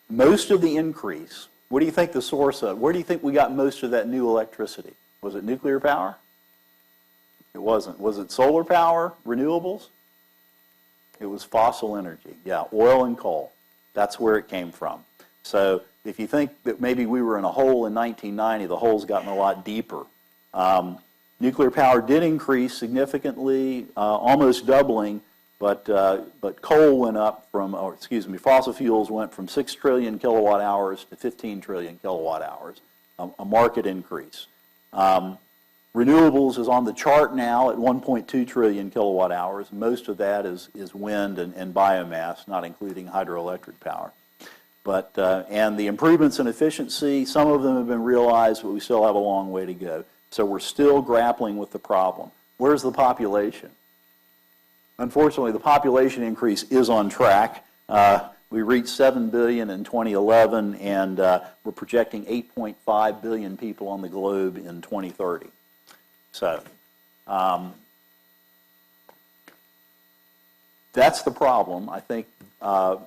Most of the increase, what do you think the source of? Where do you think we got most of that new electricity? Was it nuclear power? It wasn't. Was it solar power, renewables? It was fossil energy, yeah, oil and coal. That's where it came from. So if you think that maybe we were in a hole in 1990, the hole's gotten a lot deeper. Nuclear power did increase significantly, almost doubling, but coal went up from, fossil fuels went from 6 trillion kilowatt hours to 15 trillion kilowatt hours, a market increase. Renewables is on the chart now at 1.2 trillion kilowatt hours. Most of that is wind and biomass, not including hydroelectric power. But, and the improvements in efficiency, some of them have been realized, but we still have a long way to go. So we're still grappling with the problem. Where's the population? Unfortunately, the population increase is on track. We reached 7 billion in 2011, and we're projecting 8.5 billion people on the globe in 2030. So, that's the problem. I think the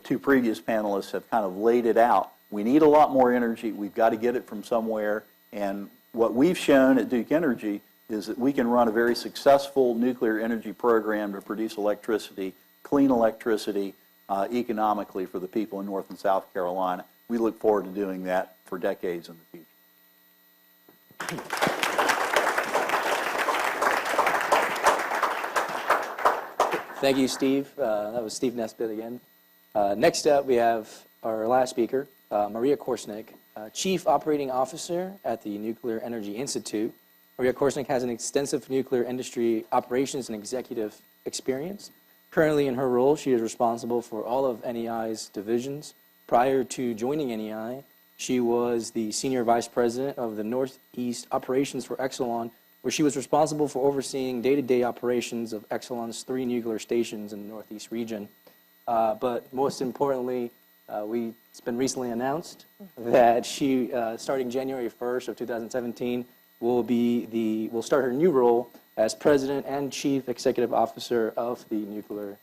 two previous panelists have kind of laid it out. We need a lot more energy. We've got to get it from somewhere. And what we've shown at Duke Energy is that we can run a very successful nuclear energy program to produce electricity, clean electricity, economically for the people in North and South Carolina. We look forward to doing that for decades in the future. Thank you, Steve. That was Steve Nesbitt again. Next up, we have our last speaker, Maria Korsnick, Chief Operating Officer at the Nuclear Energy Institute. Maria Korsnick has an extensive nuclear industry operations and executive experience. Currently in her role, she is responsible for all of NEI's divisions. Prior to joining NEI, she was the Senior Vice President of the Northeast Operations for Exelon, where she was responsible for overseeing day-to-day operations of Exelon's 3 nuclear stations in the Northeast region. But most importantly, it's been recently announced that she, starting January 1st of 2017, will start her new role as President and Chief Executive Officer of the Nuclear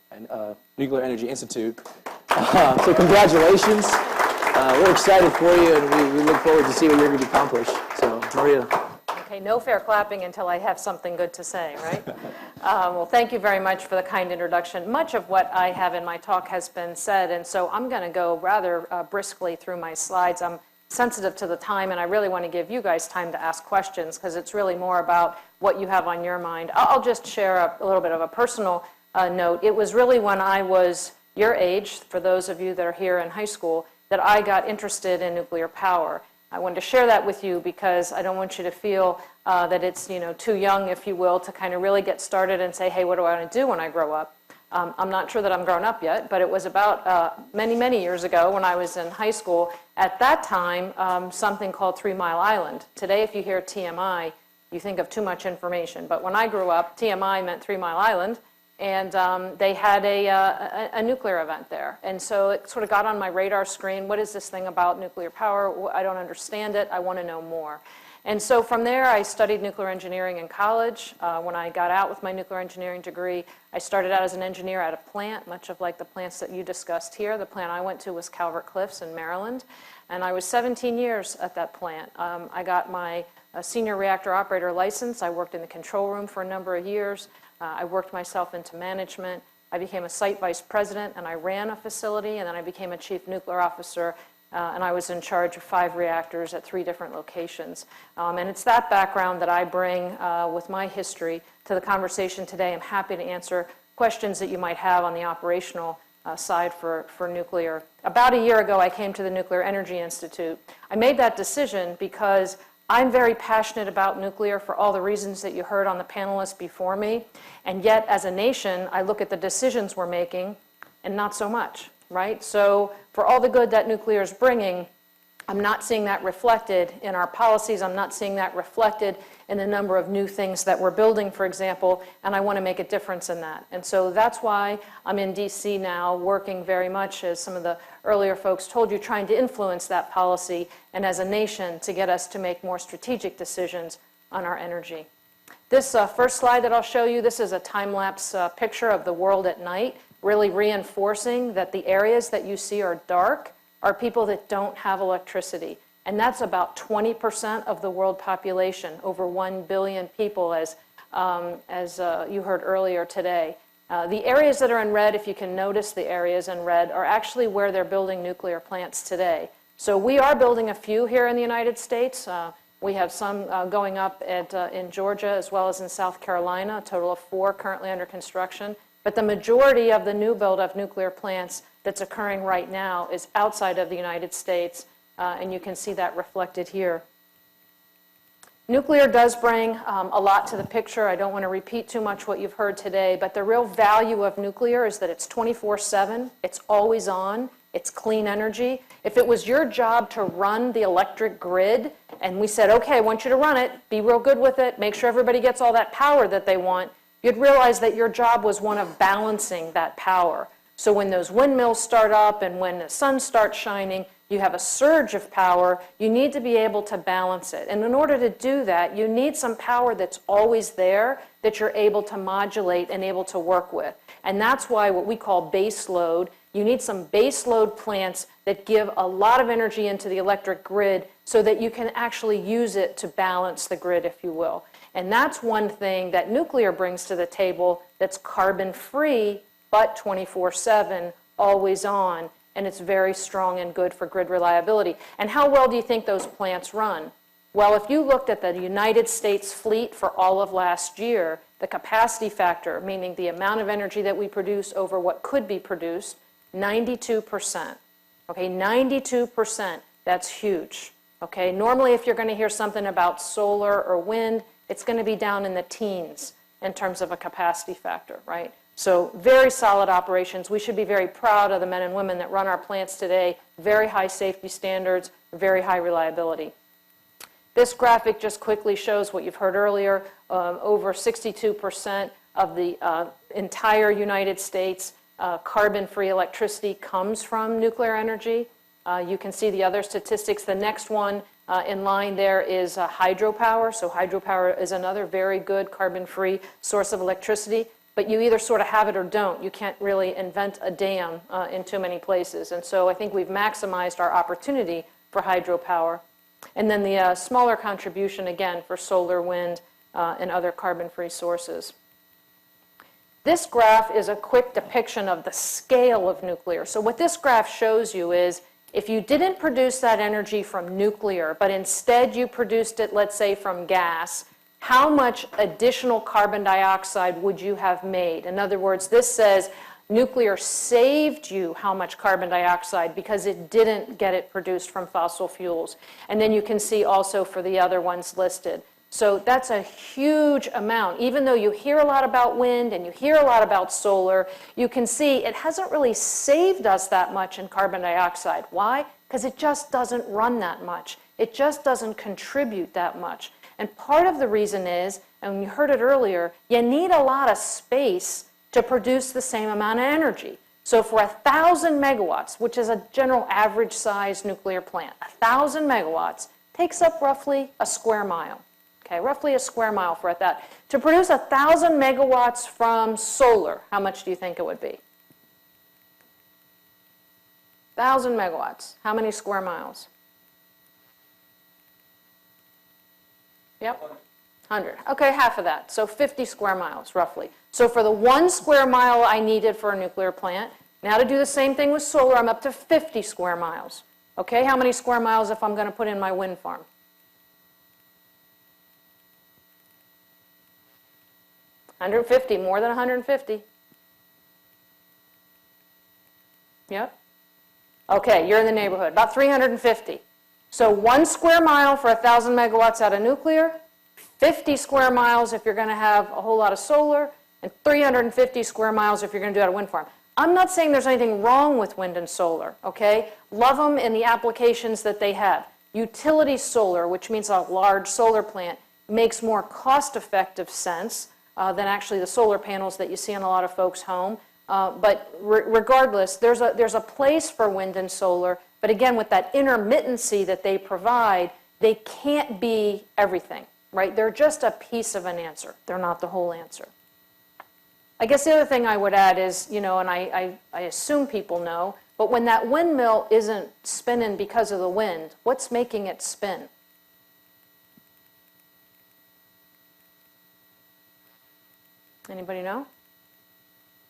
Energy Institute. So congratulations. We're excited for you, and we look forward to see what you're going to accomplish. So, Maria. Okay, no fair clapping until I have something good to say, right? Well, thank you very much for the kind introduction. Much of what I have in my talk has been said, and so I'm going to go rather briskly through my slides. I'm sensitive to the time, and I really want to give you guys time to ask questions because it's really more about what you have on your mind. I'll just share a little bit of a personal note. It was really when I was your age, for those of you that are here in high school, that I got interested in nuclear power. I wanted to share that with you because I don't want you to feel that it's too young, if you will, to kind of really get started and say, hey, what do I want to do when I grow up? I'm not sure that I'm grown up yet, but it was about many, many years ago when I was in high school. At that time, something called 3 Mile Island. Today, if you hear TMI, you think of too much information. But when I grew up, TMI meant 3 Mile Island, and they had a nuclear event there. And so it sort of got on my radar screen. What is this thing about nuclear power? I don't understand it. I want to know more. And so from there, I studied nuclear engineering in college. When I got out with my nuclear engineering degree, I started out as an engineer at a plant, much of like the plants that you discussed here. The plant I went to was Calvert Cliffs in Maryland. And I was 17 years at that plant. I got my senior reactor operator license. I worked in the control room for a number of years. I worked myself into management. I became a site vice president, and I ran a facility, and then I became a chief nuclear officer, and I was in charge of 5 reactors at 3 different locations. And it's that background that I bring with my history to the conversation today. I'm happy to answer questions that you might have on the operational side for nuclear. About a year ago, I came to the Nuclear Energy Institute. I made that decision because I'm very passionate about nuclear for all the reasons that you heard on the panelists before me. And yet, as a nation, I look at the decisions we're making and not so much, right? So for all the good that nuclear is bringing, I'm not seeing that reflected in our policies. I'm not seeing that reflected in the number of new things that we're building, for example, and I want to make a difference in that. And so that's why I'm in D.C. now, working very much, as some of the earlier folks told you, trying to influence that policy and as a nation to get us to make more strategic decisions on our energy. This first slide that I'll show you, this is a time-lapse picture of the world at night, really reinforcing that the areas that you see are dark are people that don't have electricity. And that's about 20% of the world population, over 1 billion people, as you heard earlier today. The areas that are in red, if you can notice the areas in red, are actually where they're building nuclear plants today. So we are building a few here in the United States. We have some going up in Georgia as well as in South Carolina, a total of 4 currently under construction. But the majority of the new build of nuclear plants that's occurring right now is outside of the United States, and you can see that reflected here. Nuclear does bring a lot to the picture. I don't want to repeat too much what you've heard today, but the real value of nuclear is that it's 24/7, it's always on, it's clean energy. If it was your job to run the electric grid, and we said, okay, I want you to run it, be real good with it, make sure everybody gets all that power that they want, you'd realize that your job was one of balancing that power. So when those windmills start up and when the sun starts shining, you have a surge of power, you need to be able to balance it. And in order to do that, you need some power that's always there that you're able to modulate and able to work with. And that's why what we call base load, you need some base load plants that give a lot of energy into the electric grid so that you can actually use it to balance the grid, if you will. And that's one thing that nuclear brings to the table that's carbon-free, but 24/7, always on, and it's very strong and good for grid reliability. And how well do you think those plants run? Well, if you looked at the United States fleet for all of last year, the capacity factor, meaning the amount of energy that we produce over what could be produced, 92%. Okay, 92%, that's huge. Okay, normally if you're going to hear something about solar or wind, it's going to be down in the teens in terms of a capacity factor, right? So very solid operations. We should be very proud of the men and women that run our plants today. Very high safety standards, very high reliability. This graphic just quickly shows what you've heard earlier. Over 62% of the entire United States carbon-free electricity comes from nuclear energy. You can see the other statistics. The next one in line there is hydropower. So hydropower is another very good carbon-free source of electricity. But you either sort of have it or don't. You can't really invent a dam in too many places. And so I think we've maximized our opportunity for hydropower. And then the smaller contribution, again, for solar, wind, and other carbon-free sources. This graph is a quick depiction of the scale of nuclear. So what this graph shows you is if you didn't produce that energy from nuclear, but instead you produced it, let's say, from gas, how much additional carbon dioxide would you have made? In other words, this says nuclear saved you how much carbon dioxide because it didn't get it produced from fossil fuels. And then you can see also for the other ones listed. So that's a huge amount. Even though you hear a lot about wind and you hear a lot about solar, you can see it hasn't really saved us that much in carbon dioxide. Why? Because it just doesn't run that much. It just doesn't contribute that much. And part of the reason is, and you heard it earlier, you need a lot of space to produce the same amount of energy. So for 1,000 megawatts, which is a general average size nuclear plant, 1,000 megawatts takes up roughly a square mile. Okay, roughly a square mile for that. To produce 1,000 megawatts from solar, how much do you think it would be? 1,000 megawatts. How many square miles? Yep, 100. Okay, half of that. So 50 square miles, roughly. So for the 1 square mile I needed for a nuclear plant, now to do the same thing with solar, I'm up to 50 square miles. Okay, how many square miles if I'm going to put in my wind farm? 150, more than 150. Yep. Okay, you're in the neighborhood, about 350. So 1 square mile for 1,000 megawatts out of nuclear, 50 square miles if you're going to have a whole lot of solar, and 350 square miles if you're going to do it at a wind farm. I'm not saying there's anything wrong with wind and solar, okay? Love them in the applications that they have. Utility solar, which means a large solar plant, makes more cost-effective sense than actually the solar panels that you see in a lot of folks' home. But regardless, there's a place for wind and solar. But again, with that intermittency that they provide, they can't be everything, right? They're just a piece of an answer. They're not the whole answer. I guess the other thing I would add is, and I assume people know, but when that windmill isn't spinning because of the wind, what's making it spin? Anybody know?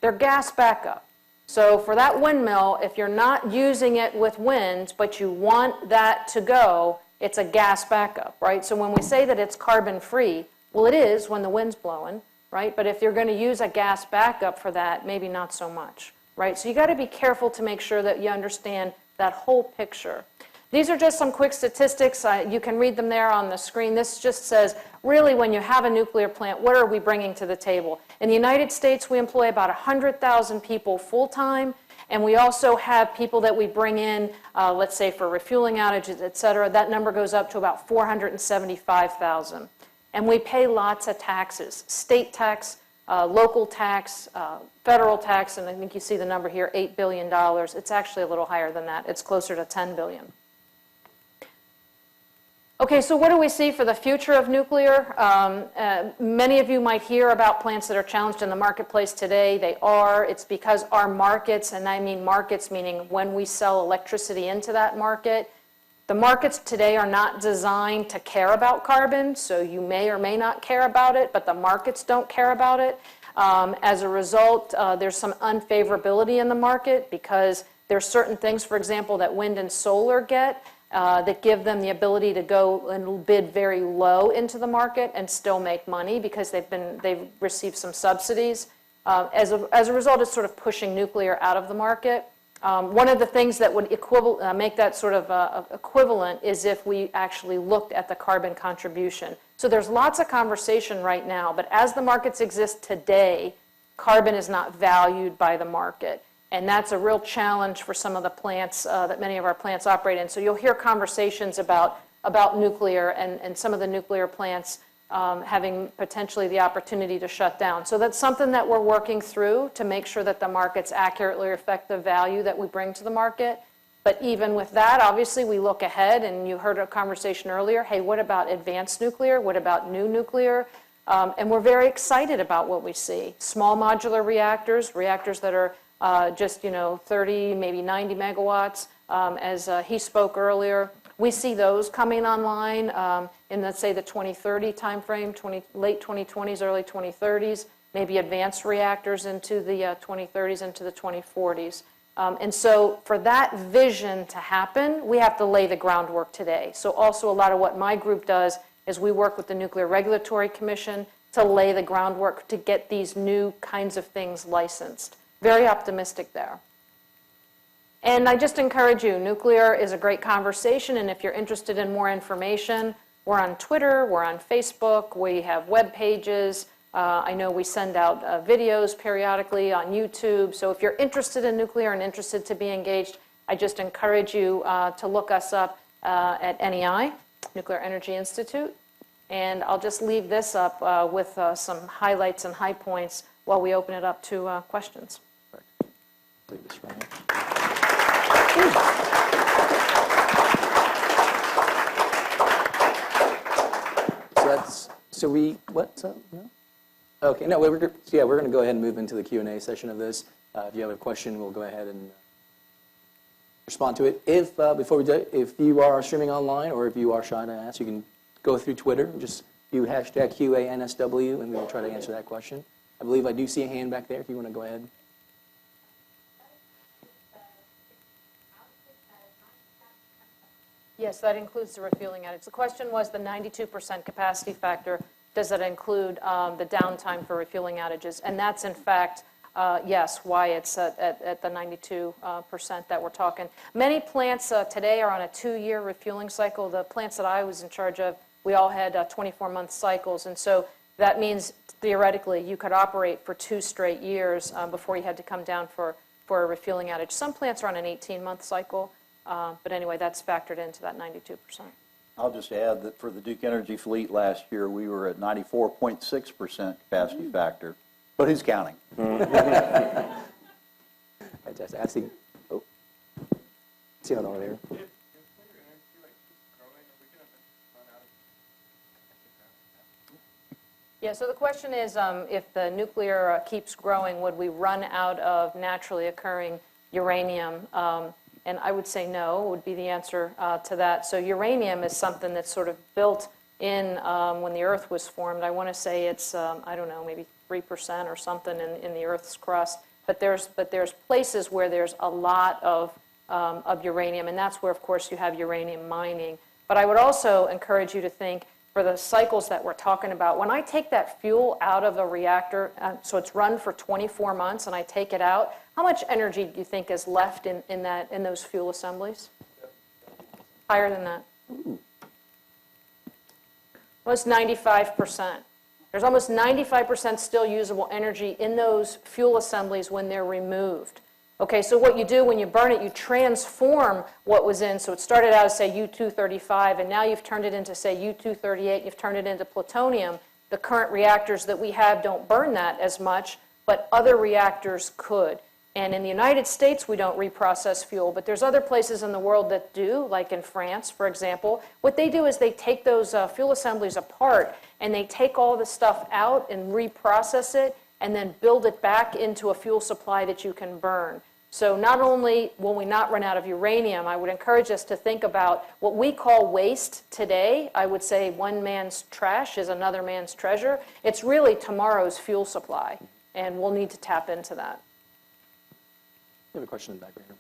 They're gas backup. So for that windmill, if you're not using it with wind, but you want that to go, it's a gas backup, right? So when we say that it's carbon-free, well, it is when the wind's blowing, right? But if you're going to use a gas backup for that, maybe not so much, right? So you got to be careful to make sure that you understand that whole picture. These are just some quick statistics. You can read them there on the screen. This just says, really, when you have a nuclear plant, what are we bringing to the table? In the United States, we employ about 100,000 people full-time, and we also have people that we bring in, let's say, for refueling outages, et cetera. That number goes up to about 475,000. And we pay lots of taxes. State tax local tax, federal tax, and I think you see the number here, $8 billion. It's actually a little higher than that. It's closer to $10 billion. Okay, so what do we see for the future of nuclear? Many of you might hear about plants that are challenged in the marketplace today. They are. It's because our markets, and I mean markets meaning when we sell electricity into that market, the markets today are not designed to care about carbon, so you may or may not care about it, but the markets don't care about it. As a result, there's some unfavorability in the market because there's certain things, for example, that wind and solar get that give them the ability to go and bid very low into the market and still make money because they've received some subsidies. As a result, it's sort of pushing nuclear out of the market. One of the things that would make that sort of equivalent is if we actually looked at the carbon contribution. So there's lots of conversation right now, but as the markets exist today, carbon is not valued by the market. And that's a real challenge for some of the plants that many of our plants operate in. So you'll hear conversations about nuclear and some of the nuclear plants having potentially the opportunity to shut down. So that's something that we're working through to make sure that the markets accurately reflect the value that we bring to the market. But even with that, obviously, we look ahead, and you heard a conversation earlier, hey, what about advanced nuclear? What about new nuclear? And we're very excited about what we see. Small modular reactors, reactors that are just 30, maybe 90 megawatts, as he spoke earlier. We see those coming online in, let's say, the 2030 timeframe, late 2020s, early 2030s, maybe advanced reactors into the 2030s, into the 2040s. And so for that vision to happen, we have to lay the groundwork today. So also a lot of what my group does is we work with the Nuclear Regulatory Commission to lay the groundwork to get these new kinds of things licensed. Very optimistic there. And I just encourage you, nuclear is a great conversation, and if you're interested in more information, we're on Twitter, we're on Facebook, we have web pages. I know we send out videos periodically on YouTube. So if you're interested in nuclear and interested to be engaged, I just encourage you to look us up at NEI, Nuclear Energy Institute. And I'll just leave this up with some highlights and high points while we open it up to questions. Take this right. No? Okay, no, we're going to go ahead and move into the Q&A session of this. If you have a question, we'll go ahead and respond to it. If before we do, if you are streaming online or if you are shy to ask, you can go through Twitter and just do hashtag QANSW, and we'll try to answer that question. I believe I do see a hand back there. If you want to go ahead. Yes, that includes the refueling outage. The question was the 92% capacity factor. Does that include the downtime for refueling outages? And that's, in fact, yes, why it's at the 92% that we're talking. Many plants today are on a 2-year refueling cycle. The plants that I was in charge of, we all had 24-month cycles. And so that means, theoretically, you could operate for 2 straight years before you had to come down for a refueling outage. Some plants are on an 18-month cycle. But anyway, that's factored into that 92%. I'll just add that for the Duke Energy fleet last year, we were at 94.6% capacity factor. But who's counting? Fantastic. I see. Oh, see on over there. Yeah, so the question is, if the nuclear keeps growing, would we run out of naturally occurring uranium? And I would say no, would be the answer to that. So uranium is something that's sort of built in when the Earth was formed. I want to say it's, I don't know, maybe 3% or something in the Earth's crust. But there's places where there's a lot of uranium, and that's where, of course, you have uranium mining. But I would also encourage you to think, for the cycles that we're talking about, when I take that fuel out of a reactor, so it's run for 24 months, and I take it out, how much energy do you think is left in those fuel assemblies? Higher than that. Ooh. Almost 95%. There's almost 95% still usable energy in those fuel assemblies when they're removed. Okay, so what you do when you burn it, you transform what was in. So it started out as, say, U-235, and now you've turned it into, say, U-238. You've turned it into plutonium. The current reactors that we have don't burn that as much, but other reactors could. And in the United States, we don't reprocess fuel, but there's other places in the world that do, like in France, for example. What they do is they take those fuel assemblies apart, and they take all the stuff out and reprocess it, and then build it back into a fuel supply that you can burn. So not only will we not run out of uranium, I would encourage us to think about what we call waste today. I would say one man's trash is another man's treasure. It's really tomorrow's fuel supply, and we'll need to tap into that. You have a question in the back right here.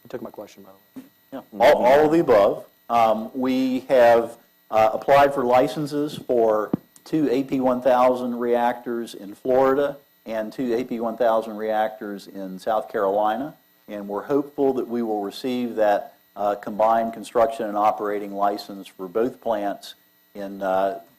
You took my question, by the way. Yeah. All of the above. We have applied for licenses for 2 AP1000 reactors in Florida and 2 AP1000 reactors in South Carolina, and we're hopeful that we will receive that combined construction and operating license for both plants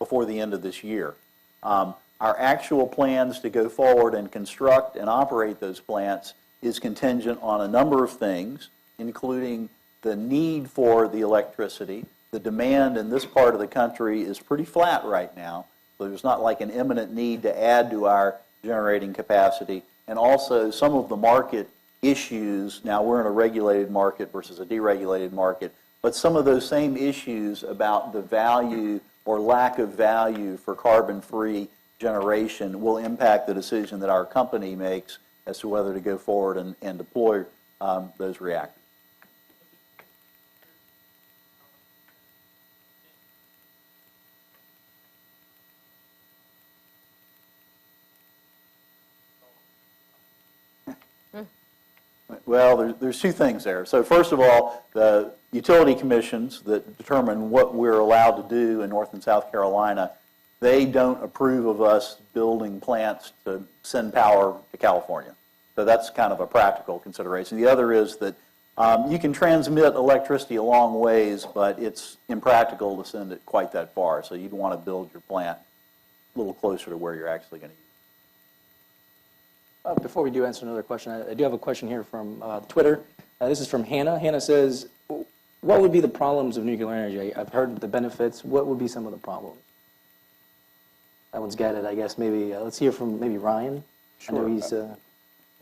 before the end of this year. Our actual plans to go forward and construct and operate those plants is contingent on a number of things, including the need for the electricity. The demand in this part of the country is pretty flat right now, so there's not like an imminent need to add to our generating capacity, and also some of the market issues. Now, we're in a regulated market versus a deregulated market, but some of those same issues about the value or lack of value for carbon-free generation will impact the decision that our company makes as to whether to go forward and deploy those reactors. Well, there's two things there. So first of all, the utility commissions that determine what we're allowed to do in North and South Carolina, they don't approve of us building plants to send power to California. So that's kind of a practical consideration. The other is that you can transmit electricity a long ways, but it's impractical to send it quite that far. So you'd want to build your plant a little closer to where you're actually going to use it. Before we do answer another question, I do have a question here from Twitter. This is from Hannah. Hannah says, what would be the problems of nuclear energy? I've heard the benefits. What would be some of the problems? That one's got it, I guess. Maybe let's hear from maybe Ryan. Sure. I know he's, You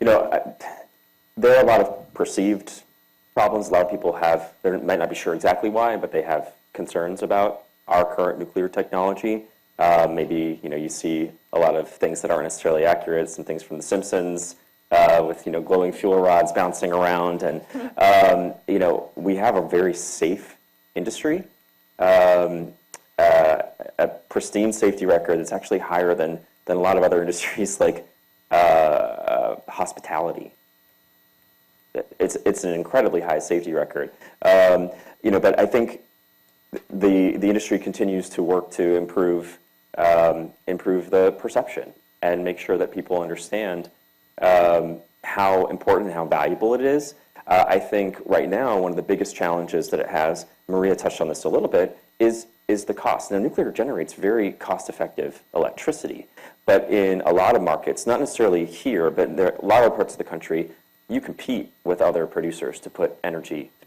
know, there are a lot of perceived problems. A lot of people have, they might not be sure exactly why, but they have concerns about our current nuclear technology. Maybe, you know, you see a lot of things that aren't necessarily accurate, some things from The Simpsons with, you know, glowing fuel rods bouncing around. And, you know, we have a very safe industry, a pristine safety record that's actually higher than a lot of other industries like hospitality. It's an incredibly high safety record. You know, but I think the industry continues to work to improve the perception and make sure that people understand how important and how valuable it is. I think right now one of the biggest challenges that it has, Maria touched on this a little bit, is the cost. Now, nuclear generates very cost-effective electricity, but in a lot of markets, not necessarily here, but there a lot of parts of the country, you compete with other producers to put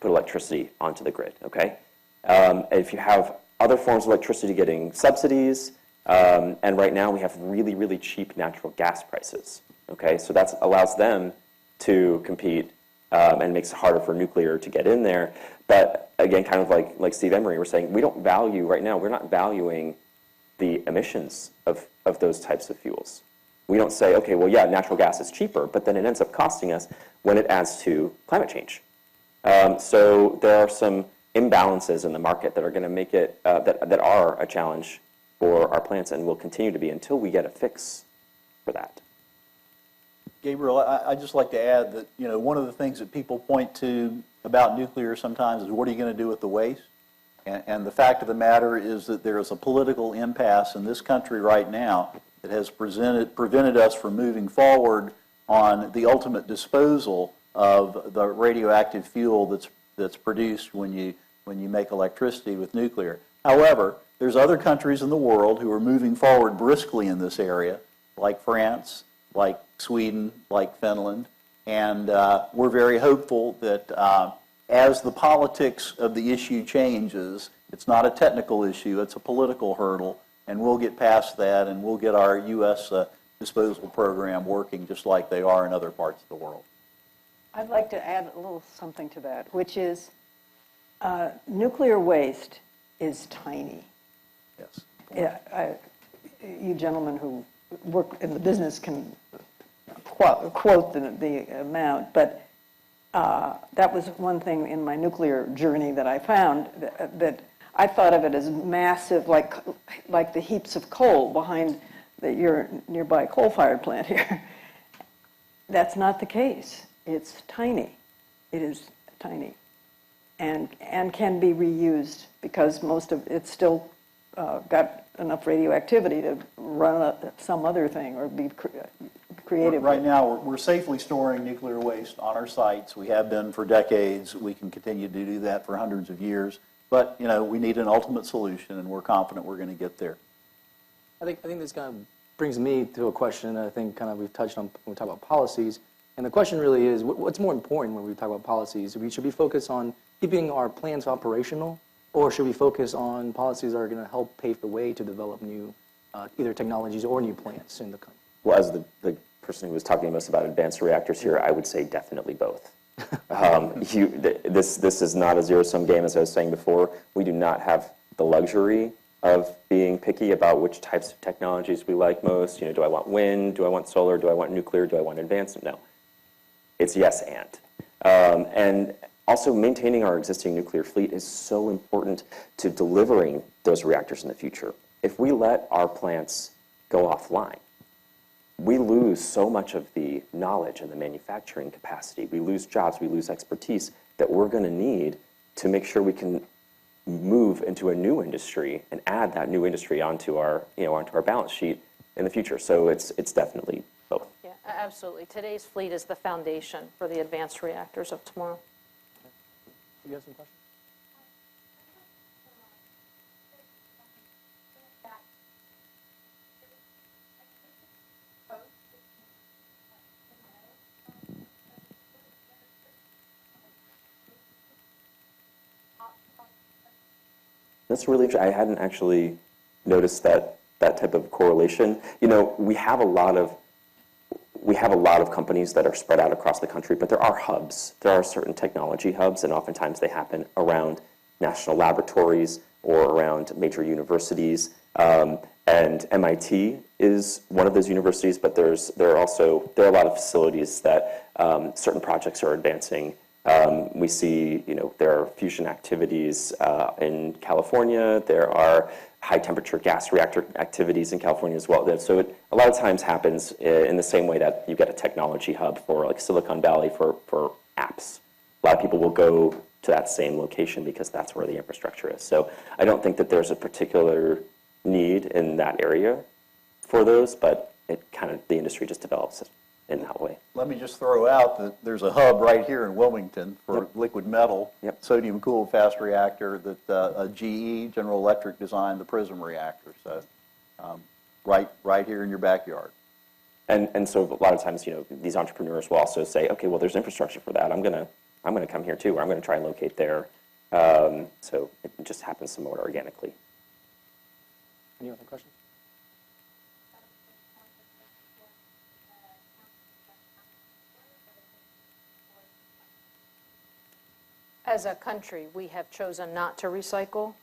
electricity onto the grid. Okay. If you have other forms of electricity getting subsidies, and right now we have really, really cheap natural gas prices, okay? So that allows them to compete and makes it harder for nuclear to get in there. But again, kind of like Steve Emery was saying, we don't value, right now, we're not valuing the emissions of those types of fuels. We don't say, okay, well, yeah, natural gas is cheaper, but then it ends up costing us when it adds to climate change. So there are some imbalances in the market that are going to make it, that are a challenge for our plants and will continue to be until we get a fix for that. Gabriel, I'd just like to add that, you know, one of the things that people point to about nuclear sometimes is what are you going to do with the waste? And the fact of the matter is that there is a political impasse in this country right now that has prevented us from moving forward on the ultimate disposal of the radioactive fuel that's produced when you make electricity with nuclear. However, There's other countries in the world who are moving forward briskly in this area, like France, like Sweden, like Finland, and we're very hopeful that as the politics of the issue changes, it's not a technical issue, it's a political hurdle, and we'll get past that and we'll get our U.S. Disposal program working just like they are in other parts of the world. I'd like to add a little something to that, which is nuclear waste is tiny. Yes. Yeah, you gentlemen who work in the business can quote the amount, but that was one thing in my nuclear journey that I found, that I thought of it as massive, like the heaps of coal behind your nearby coal-fired plant here. That's not the case. It's tiny. It is tiny, and can be reused because most of it's still got enough radioactivity to run some other thing or be creative. Right now, we're safely storing nuclear waste on our sites. We have been for decades. We can continue to do that for hundreds of years. But, you know, we need an ultimate solution, and we're confident we're going to get there. I think this kind of brings me to a question that I think kind of we've touched on when we talk about policies. And the question really is, what's more important when we talk about policies? Should we focus on keeping our plants operational, or should we focus on policies that are going to help pave the way to develop new either technologies or new plants in the country? Well, as the person who was talking to us about advanced reactors here, I would say definitely both. This is not a zero-sum game, as I was saying before. We do not have the luxury of being picky about which types of technologies we like most. You know, do I want wind? Do I want solar? Do I want nuclear? Do I want advanced? No. It's yes and. And also, maintaining our existing nuclear fleet is so important to delivering those reactors in the future. If we let our plants go offline, we lose so much of the knowledge and the manufacturing capacity. We lose jobs, we lose expertise that we're going to need to make sure we can move into a new industry and add that new industry onto our balance sheet in the future. So it's definitely both. Yeah, absolutely. Today's fleet is the foundation for the advanced reactors of tomorrow. You have some questions? That's really interesting. I hadn't actually noticed that type of correlation. You know, we have a lot of companies that are spread out across the country, but there are hubs. There are certain technology hubs, and oftentimes they happen around national laboratories or around major universities. And MIT is one of those universities, but there are a lot of facilities that certain projects are advancing. We see, you know, there are fusion activities in California. There are high-temperature gas reactor activities in California as well. So it a lot of times happens in the same way that you get a technology hub for like Silicon Valley for apps. A lot of people will go to that same location because that's where the infrastructure is. So I don't think that there's a particular need in that area for those, but the industry just develops in that way. Let me just throw out that there's a hub right here in Wilmington for liquid metal, sodium-cooled fast reactor that GE, General Electric, designed the PRISM reactor. So right here in your backyard. And so a lot of times, you know, these entrepreneurs will also say, okay, well, there's infrastructure for that. I'm gonna come here too, or I'm gonna try and locate there. So it just happens somewhat organically. Any other questions? As a country, we have chosen not to recycle,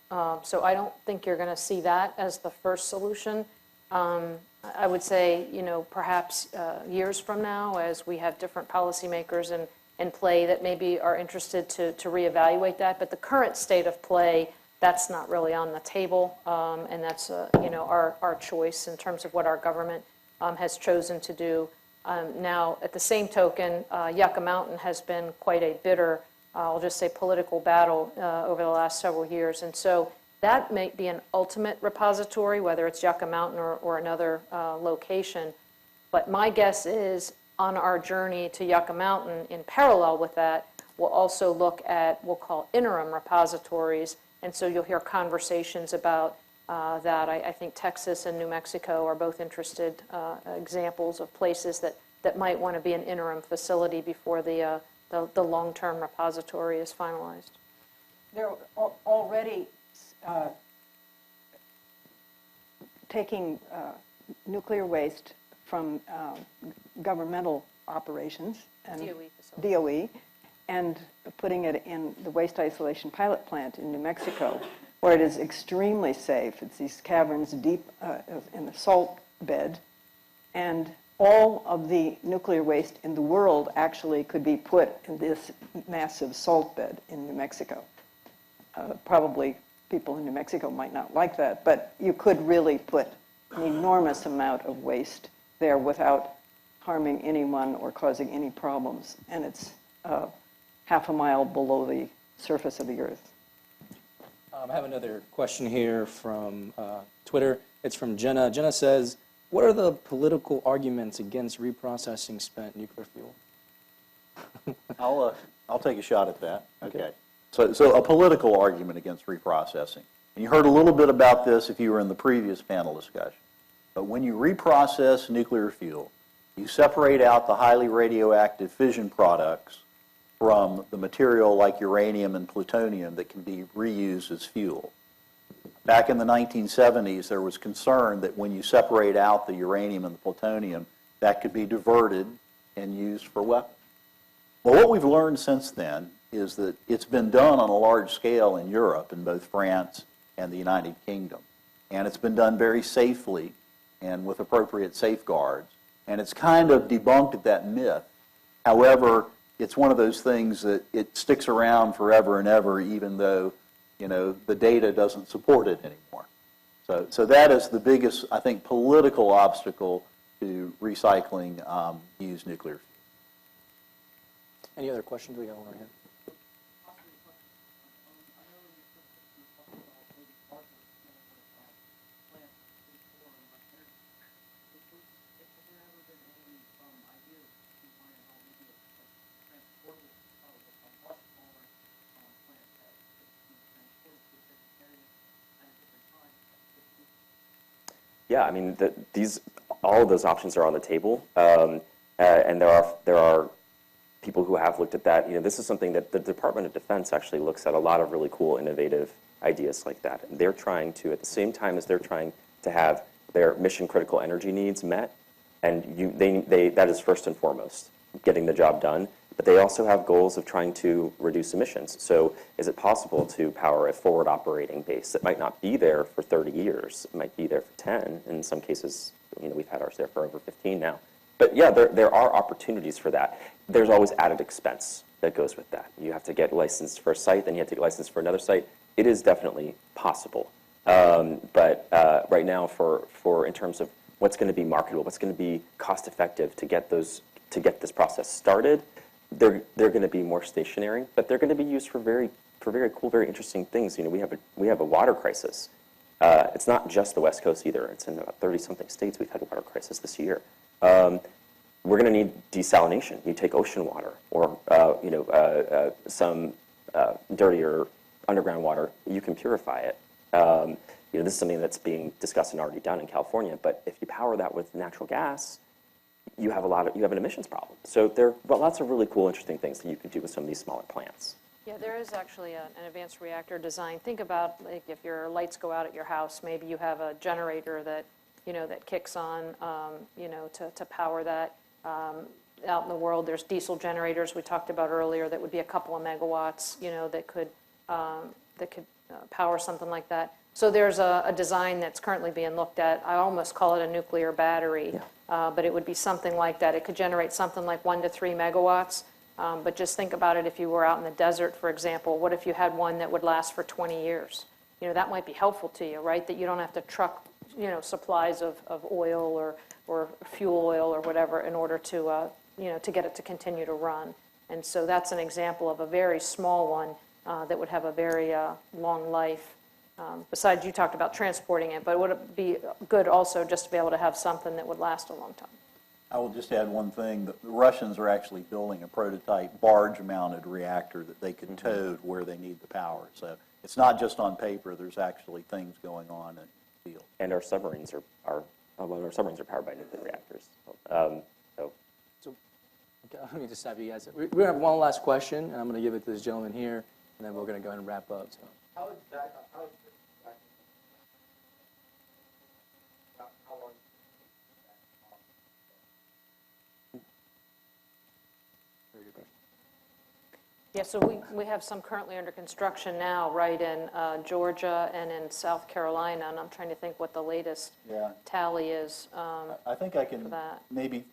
so I don't think you're going to see that as the first solution. I would say, you know, perhaps years from now, as we have different policymakers in play that maybe are interested to reevaluate that, but the current state of play, that's not really on the table, and that's you know, our choice in terms of what our government has chosen to do. Now, at the same token, Yucca Mountain has been quite a bitter, I'll just say, political battle over the last several years, and so that may be an ultimate repository, whether it's Yucca Mountain or another location. But my guess is, on our journey to Yucca Mountain, in parallel with that, we'll also look at, we'll call interim repositories. And so you'll hear conversations about that I think Texas and New Mexico are both interested examples of places that might want to be an interim facility before the long-term repository is finalized. They're already taking nuclear waste from governmental operations and DOE facility. DOE and putting it in the waste isolation pilot plant in New Mexico, where it is extremely safe. It's these caverns deep in the salt bed, and all of the nuclear waste in the world actually could be put in this massive salt bed in New Mexico. Probably people in New Mexico might not like that, but you could really put an enormous amount of waste there without harming anyone or causing any problems. And it's half a mile below the surface of the earth. I have another question here from Twitter. It's from Jenna. Jenna says, what are the political arguments against reprocessing spent nuclear fuel? I'll take a shot at that. Okay. So a political argument against reprocessing. And you heard a little bit about this if you were in the previous panel discussion. But when you reprocess nuclear fuel, you separate out the highly radioactive fission products from the material like uranium and plutonium that can be reused as fuel. Back in the 1970s, there was concern that when you separate out the uranium and the plutonium, that could be diverted and used for weapons. Well, what we've learned since then is that it's been done on a large scale in Europe, in both France and the United Kingdom. And it's been done very safely and with appropriate safeguards. And it's kind of debunked that myth. However, it's one of those things that it sticks around forever and ever, even though, the data doesn't support it anymore. So that is the biggest, I think, political obstacle to recycling used nuclear fuel. Any other questions? We got one right here. Yeah, I mean, all of those options are on the table, and there are people who have looked at that. This is something that the Department of Defense actually looks at a lot of really cool, innovative ideas like that. And they're trying to, at the same time as they're trying to have their mission-critical energy needs met, and that is first and foremost, getting the job done. But they also have goals of trying to reduce emissions. So is it possible to power a forward operating base that might not be there for 30 years? It might be there for 10. In some cases, we've had ours there for over 15 now. But yeah, there are opportunities for that. There's always added expense that goes with that. You have to get licensed for a site, then you have to get licensed for another site. It is definitely possible. But right now, for in terms of what's going to be marketable, what's going to be cost effective to get this process started, they're going to be more stationary, but they're going to be used for very cool, very interesting things. We have a water crisis. It's not just the West Coast either. It's in about 30-something states we've had a water crisis this year. We're going to need desalination. You take ocean water or some dirtier underground water. You can purify it. This is something that's being discussed and already done in California. But if you power that with natural gas, you have an emissions problem. So there are lots of really cool, interesting things that you can do with some of these smaller plants. Yeah, there is actually an advanced reactor design. Think about, like, if your lights go out at your house, maybe you have a generator that kicks on, to power that. Out in the world, there's diesel generators we talked about earlier that would be a couple of megawatts, that could power something like that. So there's a design that's currently being looked at. I almost call it a nuclear battery, but it would be something like that. It could generate something like 1 to 3 megawatts. But just think about it if you were out in the desert, for example. What if you had one that would last for 20 years? That might be helpful to you, right? That you don't have to truck, supplies of oil or fuel oil or whatever in order to get it to continue to run. And so that's an example of a very small one that would have a very long life. Besides, you talked about transporting it, but would it be good also just to be able to have something that would last a long time? I will just add one thing. The Russians are actually building a prototype barge-mounted reactor that they can tow where they need the power. So it's not just on paper. There's actually things going on in the field. And our submarines are our submarines are powered by nuclear reactors. So, okay, let me just stop you guys. We have one last question, and I'm going to give it to this gentleman here, and then we're going to go ahead and wrap up. So. Very good question. Yeah, so we have some currently under construction now, right, in Georgia and in South Carolina, and I'm trying to think what the latest Yeah. tally is. I think I can that. maybe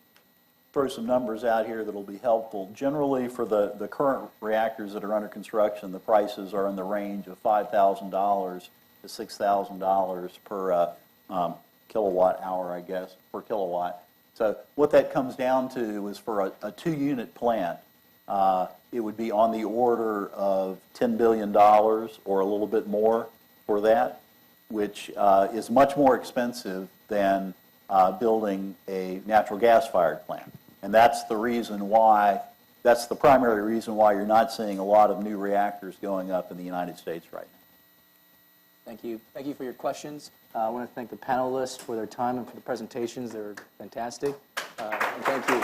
throw some numbers out here that'll be helpful. Generally, for the current reactors that are under construction, the prices are in the range of $5,000 to $6,000 per kilowatt hour, I guess, per kilowatt. So what that comes down to is for a two-unit plant, it would be on the order of $10 billion or a little bit more for that, which is much more expensive than building a natural gas-fired plant. And that's the reason why, that's the primary reason why you're not seeing a lot of new reactors going up in the United States right now. Thank you. Thank you for your questions. I want to thank the panelists for their time and for the presentations. They were fantastic. And thank you.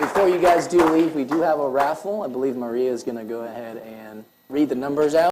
Before you guys do leave, we do have a raffle. I believe Maria is going to go ahead and read the numbers out.